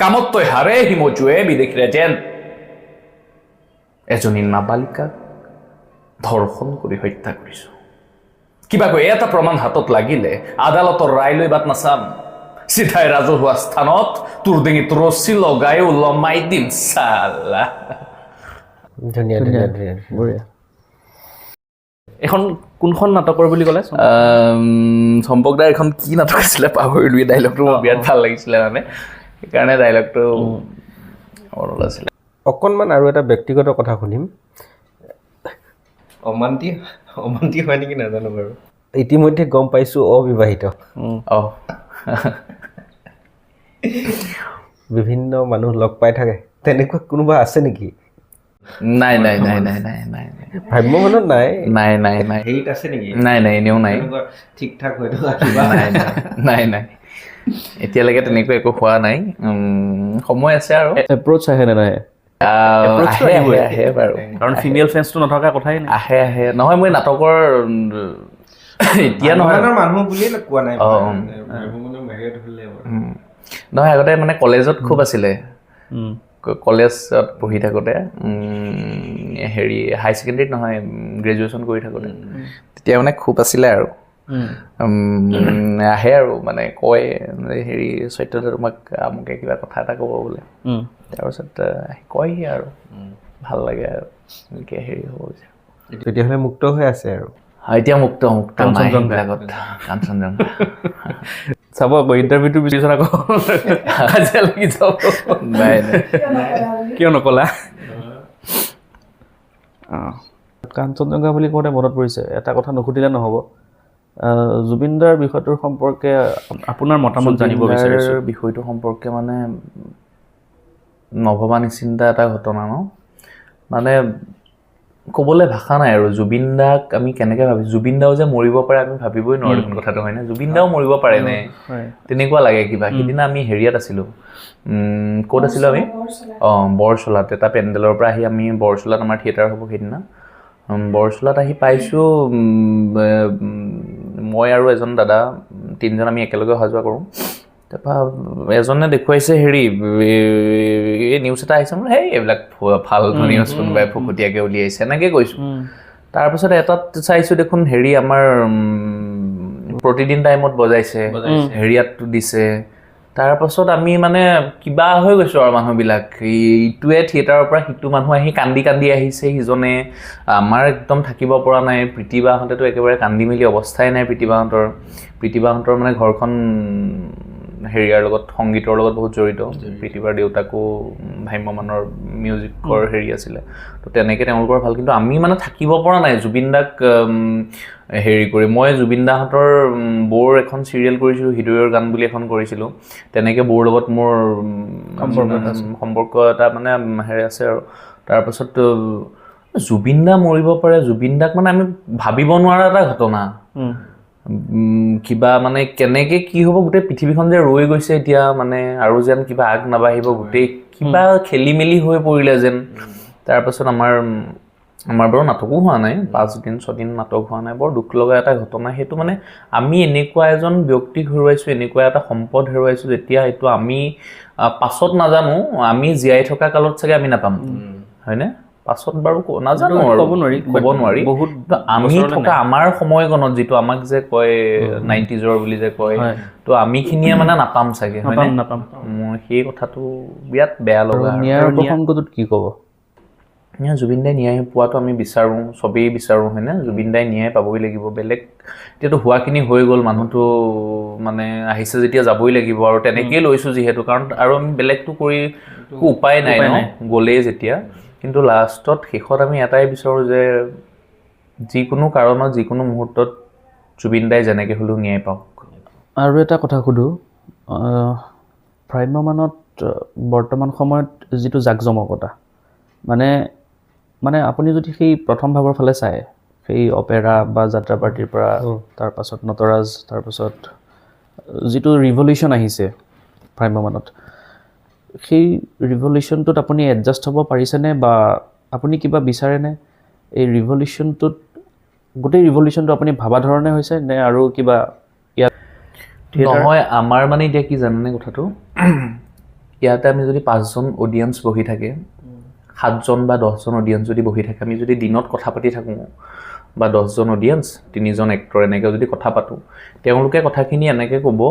কামত তই হাৰে হিমজুৱে বিদেশীৰ এজেণ্ট এজনী নাবালিকাক ধৰ্ষণ কৰি হত্যা কৰিছ কিবাকৈ এটা প্ৰমাণ হাতত লাগিলে আদালতৰ ৰায় লৈ বাট নাচাম চিধাই ৰাজহুৱা স্থানত তোৰ ডিঙিত ৰছী লগাই ওলমাই দিম চালা ধুনীয়া বঢ়িয়া এখন কোনখন নাটকৰ বুলি ক'লে চম্পকদাৰ এখন কি নাটক আছিলে পাহৰিলো এই ডাইলগটো মোৰ বিৰাট ভাল লাগিছিলে মানে সেইকাৰণে ডাইলগটো মনত আছিলে অকণমান আৰু এটা ব্যক্তিগত কথা শুনিম অমান্তি হয় নেকি নাজানো বাৰু ইতিমধ্যে গম পাইছোঁ অবিবাহিত বিভিন্ন মানুহ লগ পাই থাকে তেনেকুৱা কোনোবা আছে নেকি নাই ভাগ্যমানত নাই হেৰিত আছে নেকি নাই এনেও নাই ঠিক ঠাক হৈ থকা কিবা নাই এতিয়ালৈকে তেনেকৈ একো হোৱা নাই সময় আছে আৰু এপ্ৰ'চ আহে নে নাই আহে বাৰু কাৰণ ফিমেল ফেন্সটো নথকা কথাই নাই আহে নহয় মই নাটকৰ এতিয়া নহয় মানুহ বুলিয়ে কোৱা নাই নহয় আগতে মানে কলেজত খুব আছিলে কলেজত পঢ়ি থাকোঁতে হেৰি হাই ছেকেণ্ডেৰীত নহয় গ্ৰেজুৱেশ্যন কৰি থাকোঁতে তেতিয়া মানে খুব আছিলে আৰু আহে আৰু মানে কয় হেৰি চৈত্যতে তোমাক আমুকে কিবা কথা এটা ক'ব বোলে তাৰপিছত কয়হি আৰু ভাল লাগে আৰু এনেকৈ হেৰি হ'ব বিচাৰে তেতিয়াহ'লে মুক্ত হৈ আছে আৰু এতিয়া মুক্ত কাঞ্চনজংঘাত কাঞ্চনজংঘা চাব আকৌ ইণ্টাৰভিউটো পিছত আকৌ কাজিয়া লাগি যাব নাই কিয় নকলা কাঞ্চনজংঘা বুলি কওঁতে মনত পৰিছে এটা কথা নুসুধিলে নহ'ব জুবিনদাৰ বিষয়টোৰ সম্পৰ্কে আপোনাৰ মতামত জানিব বিচাৰিছোঁ বিষয়টো সম্পৰ্কে মানে নভবা নিচিন্তা এটা ঘটনা ন মানে ক'বলৈ ভাষা নাই আৰু জুবিনদাক আমি কেনেকৈ ভাবিছোঁ জুবিনদাও যে মৰিব পাৰে আমি ভাবিবই নোৱাৰোঁ কথাটো হয়নে জুবিনদাও মৰিব পাৰে নে তেনেকুৱা লাগে কিবা সিদিনা আমি হেৰিয়াত আছিলোঁ ক'ত আছিলোঁ আমি বৰচলাত এটা পেণ্ডেলৰ পৰা আহি আমি বৰচলাত আমাৰ থিয়েটাৰ হ'ব সেইদিনা বৰচলাত আহি পাইছোঁ মই আৰু এজন দাদা তিনিজন আমি একেলগে অহা যোৱা কৰোঁ তাৰপৰা এজনে দেখুৱাইছে হেৰি এই নিউজ এটা আহিছে সেই এইবিলাক ভাল নিউজ কোনোবাই ফকটীয়াকৈ উলিয়াইছে এনেকৈ কৈছোঁ তাৰপিছত এটাত চাইছোঁ দেখোন হেৰি আমাৰ প্ৰতিদিন টাইমত বজাইছে হেৰিয়াতটো দিছে তাৰপাছত আমি মানে কিবা হৈ গৈছোঁ আৰু মানুহবিলাক ইটোৱে থিয়েটাৰৰ পৰা সিটো মানুহ আহি কান্দি আহিছে সিজনে আমাৰ একদম থাকিব পৰা নাই প্ৰীতিবাহঁতেতো একেবাৰে কান্দি মেলি অৱস্থাই নাই প্ৰীতিবাহঁতৰ মানে ঘৰখন হেৰিয়াৰ লগত সংগীতৰ লগত বহুত জড়িত প্ৰীতিবাৰ দেউতাকো ভ্ৰাম্যমানৰ মিউজিকৰ হেৰি আছিলে তো তেনেকৈ তেওঁলোকৰ ভাল কিন্তু আমি মানে থাকিব পৰা নাই জুবিনদাক হেৰি কৰি মই জুবিনদাহঁতৰ বৌৰ এখন চিৰিয়েল কৰিছিলোঁ হৃদয়ৰ গান বুলি এখন কৰিছিলোঁ তেনেকৈ বৌৰ লগত মোৰ সম্পৰ্ক এটা মানে হেৰি আছে আৰু তাৰপাছত জুবিনদা মৰিব পাৰে জুবিনদাক মানে আমি ভাবিব নোৱাৰা এটা ঘটনা কিবা মানে কেনেকে কি হ'ব গোটেই পৃথিৱীখন যে ৰৈ গৈছে এতিয়া মানে আৰু যেন কিবা আগ নাবাঢ়িব গোটেই কিবা খেলি মেলি হৈ পৰিলে যেন তাৰপাছত আমাৰ বাৰু নাটকো হোৱা নাই 5-6 দিন নাটক হোৱা নাই বৰ দুখ লগা এটা ঘটনা সেইটো মানে আমি এনেকুৱা এজন ব্যক্তিক হেৰুৱাইছোঁ এনেকুৱা এটা সম্পদ হেৰুৱাইছোঁ যেতিয়া এইটো আমি পাছত নাজানো আমি জীয়াই থকা কালত চাগে আমি নাপাম হয়নে পাছত বাৰু নাজানো আৰু ক'ব নোৱাৰি বহুত আমি থকা আমাৰ সময়কণত যিটো আমাক যে কয় 90s বুলি যে কয় তো আমিখিনিয়ে মানে নাপাম চাগে নাপাম সেই কথাটো বিৰাট বেয়া লগা ন্যায়ৰ প্ৰসংগটোত কি ক'ব জুবিন দাই ন্যায় পোৱাটো আমি বিচাৰোঁ, চবেই বিচাৰোঁ হয়নে? জুবিন দাই ন্যায় পাবই লাগিব। বেলেগ এতিয়াতো হোৱাখিনি হৈ গ'ল, মানুহটো মানে আহিছে যেতিয়া যাবই লাগিব আৰু তেনেকেই লৈছোঁ যিহেতু, কাৰণ আৰু আমি বেলেগটো কৰি উপায় নাই ন, গ'লেই যেতিয়া। কিন্তু লাষ্টত শেষত আমি এটাই বিচাৰোঁ যে যিকোনো কাৰণত যিকোনো মুহূৰ্তত জুবিন দাই যেনেকৈ হ'লেও ন্যায় পাওক। আৰু এটা কথা সুধোঁ, ভ্ৰাম্যমানত বৰ্তমান সময়ত যিটো জাকজমকতা, মানে আপুনি যদি সেই প্ৰথম ভাগৰ ফালে চায়, সেই অপেৰা বা যাত্ৰা পাৰ্টিৰ পৰা তাৰপাছত নটৰাজ, তাৰপাছত যিটো ৰিভলিউশ্যন আহিছে ভ্ৰাম্যমানত, সেই ৰিভলিউশ্যনটোত আপুনি এডজাষ্ট হ'ব পাৰিছেনে বা আপুনি কিবা বিচাৰেনে? এই ৰিভলিউশ্যনটোত গোটেই ৰিভলিউশ্যনটো আপুনি ভাবা ধৰণে হৈছে নে আৰু কিবা ইয়াত নহয়? আমাৰ মানে এতিয়া কি জানেনে কথাটো, ইয়াতে আমি যদি 5জন অডিয়েঞ্চ বহি থাকে, 7জন বা 10জন অডিয়েঞ্চ যদি বহি থাকে, আমি যদি দিনত কথা পাতি থাকোঁ বা 10জন অডিয়েঞ্চ 3জন এক্টৰ এনেকৈ যদি কথা পাতোঁ, তেওঁলোকে কথাখিনি এনেকৈ ক'ব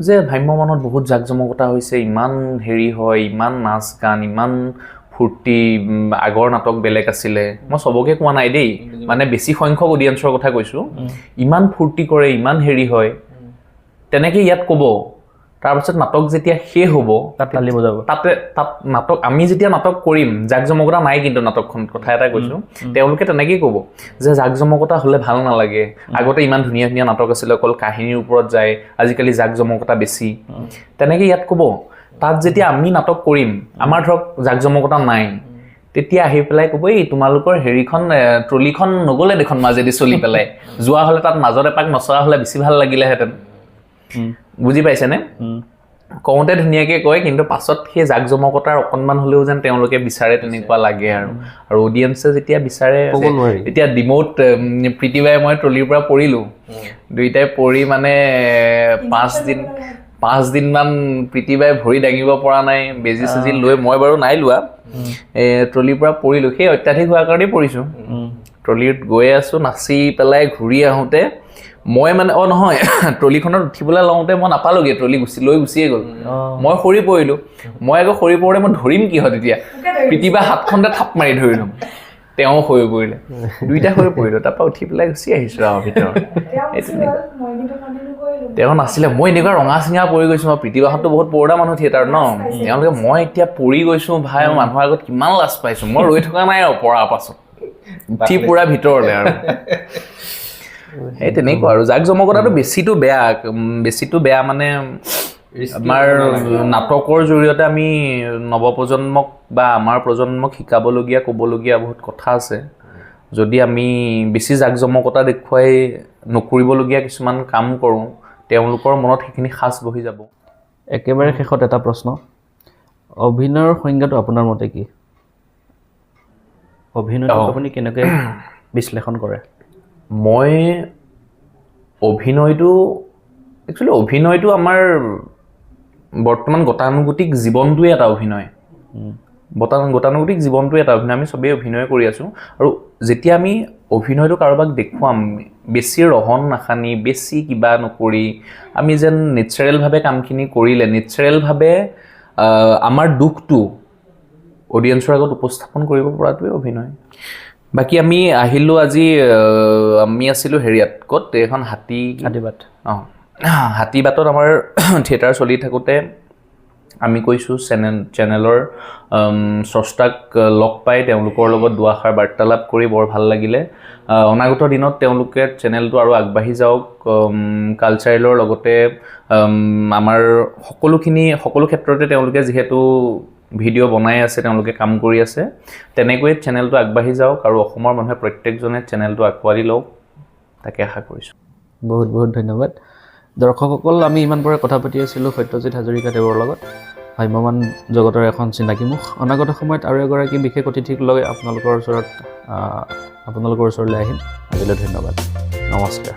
যে ভ্ৰাম্যমানত বহুত জাকজমকতা হৈছে, ইমান হেৰি হয়, ইমান নাচ গান, ইমান ফূৰ্তি, আগৰ নাটক বেলেগ আছিলে। মই চবকে কোৱা নাই দেই, মানে বেছি সংখ্যক অডিয়েঞ্চৰ কথা কৈছোঁ। ইমান ফূৰ্তি কৰে, ইমান হেৰি হয়, তেনেকৈ ইয়াত ক'ব। তাৰপিছত নাটক যেতিয়া শেষ হ'ব তাত তালি বজাব, তাত নাটক আমি যেতিয়া নাটক কৰিম, জাকজমকতা নাই কিন্তু নাটকখন, কথা এটা কৈছোঁ, তেওঁলোকে তেনেকেই ক'ব যে জাকজমকতা হ'লে ভাল নালাগে, আগতে ইমান ধুনীয়া ধুনীয়া নাটক আছিলে, অকল কাহিনীৰ ওপৰত যায়, আজিকালি জাকজমকতা বেছি, তেনেকৈ ইয়াত ক'ব। তাত যেতিয়া আমি নাটক কৰিম, আমাৰ ধৰক জাকজমকতা নাই, তেতিয়া আহি পেলাই ক'ব, এই তোমালোকৰ হেৰিখন ট্ৰলিখন নগ'লে দেখোন মাজেদি চলি পেলাই, যোৱা হ'লে তাত মাজত এপাক নচৰা হ'লে বেছি ভাল লাগিলেহেঁতেন। বুজি পাইছেনে? কওঁতে ধুনীয়াকৈ কয়, কিন্তু পাছত সেই জাকজমকতাৰ অকণমান হ'লেও যেন তেওঁলোকে বিচাৰে, তেনেকুৱা লাগে আৰু অডিয়েঞ্চে যেতিয়া বিচাৰে, এতিয়া ডিমৌত প্ৰীতিবাই মই ট্ৰলিৰ পৰা পৰিলোঁ, দুইটাই পৰি মানে 5 দিনমান প্ৰীতিবাই ভৰি দাঙিব পৰা নাই, বেজি চেজি লৈ, মই বাৰু নাই লোৱা, ট্ৰলিৰ পৰা পৰিলোঁ, সেই অত্যাধিক হোৱাৰ কাৰণেই পৰিছোঁ। ট্ৰলিত গৈ আছোঁ, নাচি পেলাই ঘূৰি আহোঁতে মই মানে নহয় ট্ৰলিখনত উঠিবলৈ লওঁতে মই নাপালোঁগৈ, ট্ৰলি লৈ গুচিয়ে গ'ল, মই সৰি পৰিলোঁ। মই আকৌ সৰি পৰোঁতে মই ধৰিম কি হয়, তেতিয়া প্ৰীতিবা হাতখনতে থাপ মাৰি ধৰিলোঁ, তেওঁ সৰি পৰিলে, দুইটা সৰি পৰিলোঁ, তাৰপৰা উঠি পেলাই গুচি আহিছোঁ আৰু ভিতৰত। তেওঁ নাছিলে, মই এনেকুৱা ৰঙা চিঙা পৰি গৈছোঁ। মই প্ৰীতিবাহঁততো বহুত পুৰণা মানুহ থিয়েটাৰত ন, তেওঁলোকে মই এতিয়া পৰি গৈছোঁ ভাই, মানুহৰ আগত কিমান লাজ পাইছোঁ, মই ৰৈ থকা নাই আৰু পৰাৰ পাছত উঠি পুৰা ভিতৰলৈ আৰু সেই তেনেকুৱা আৰু জাকজমকতাটো বেছিটো বেয়া মানে আমাৰ নাটকৰ জৰিয়তে আমি নৱপ্ৰজন্মক বা আমাৰ প্ৰজন্মক শিকাবলগীয়া, ক'বলগীয়া বহুত কথা আছে। যদি আমি বেছি জাকজমকতা দেখুৱাই নকৰিবলগীয়া কিছুমান কাম কৰোঁ, তেওঁলোকৰ মনত সেইখিনি সাঁচ বহি যাব। একেবাৰে শেষত এটা প্ৰশ্ন, অভিনয়ৰ সংজ্ঞাটো আপোনাৰ মতে কি? অভিনয়টো আপুনি কেনেকৈ বিশ্লেষণ কৰে? মই অভিনয়টো আমাৰ বৰ্তমান গতানুগতিক জীৱনটোৱে এটা অভিনয়। গতানুগতিক জীৱনটোৱে এটা অভিনয়, আমি চবেই অভিনয় কৰি আছোঁ। আৰু যেতিয়া আমি অভিনয়টো কাৰোবাক দেখুৱাম, বেছি ৰহন নাখানি, বেছি কিবা নকৰি, আমি যেন নেচাৰেলভাৱে কামখিনি কৰিলে, নেচাৰেলভাৱে আমাৰ দুখটো অডিয়েঞ্চৰ আগত উপস্থাপন কৰিব পৰাটোৱে অভিনয়। বাকী আমি আহিলোঁ আজি, আমি আছিলোঁ হেৰিয়াত, ক'ত এইখন হাতীবাট, হাতীবাটত আমাৰ থিয়েটাৰ চলি থাকোঁতে আমি কৈছোঁ চেনেলৰ স্ৰষ্টাক লগ পাই তেওঁলোকৰ লগত দুআষাৰ বাৰ্তালাপ কৰি বৰ ভাল লাগিলে। অনাগত দিনত তেওঁলোকে চেনেলটো আৰু আগবাঢ়ি যাওক, কালচাৰেলৰ লগতে আমাৰ সকলো ক্ষেত্ৰতে তেওঁলোকে যিহেতু ভিডিঅ' বনাই আছে, তেওঁলোকে কাম কৰি আছে, তেনেকৈয়ে চেনেলটো আগবাঢ়ি যাওক আৰু অসমৰ মানুহে প্ৰত্যেকজনে চেনেলটো আঁকোৱালি লওক, তাকে আশা কৰিছোঁ। বহুত বহুত ধন্যবাদ। দৰ্শকসকল, আমি ইমানপৰে কথা পাতি আছিলোঁ সত্যজিৎ হাজৰিকা দেৱৰ লগত, ভ্ৰাম্যমান জগতৰ এখন চিনাকি মুখ। অনাগত সময়ত আৰু এগৰাকী বিশেষ অতিথিক লৈ আপোনালোকৰ ওচৰলৈ আহিম। আজিলৈ ধন্যবাদ, নমস্কাৰ।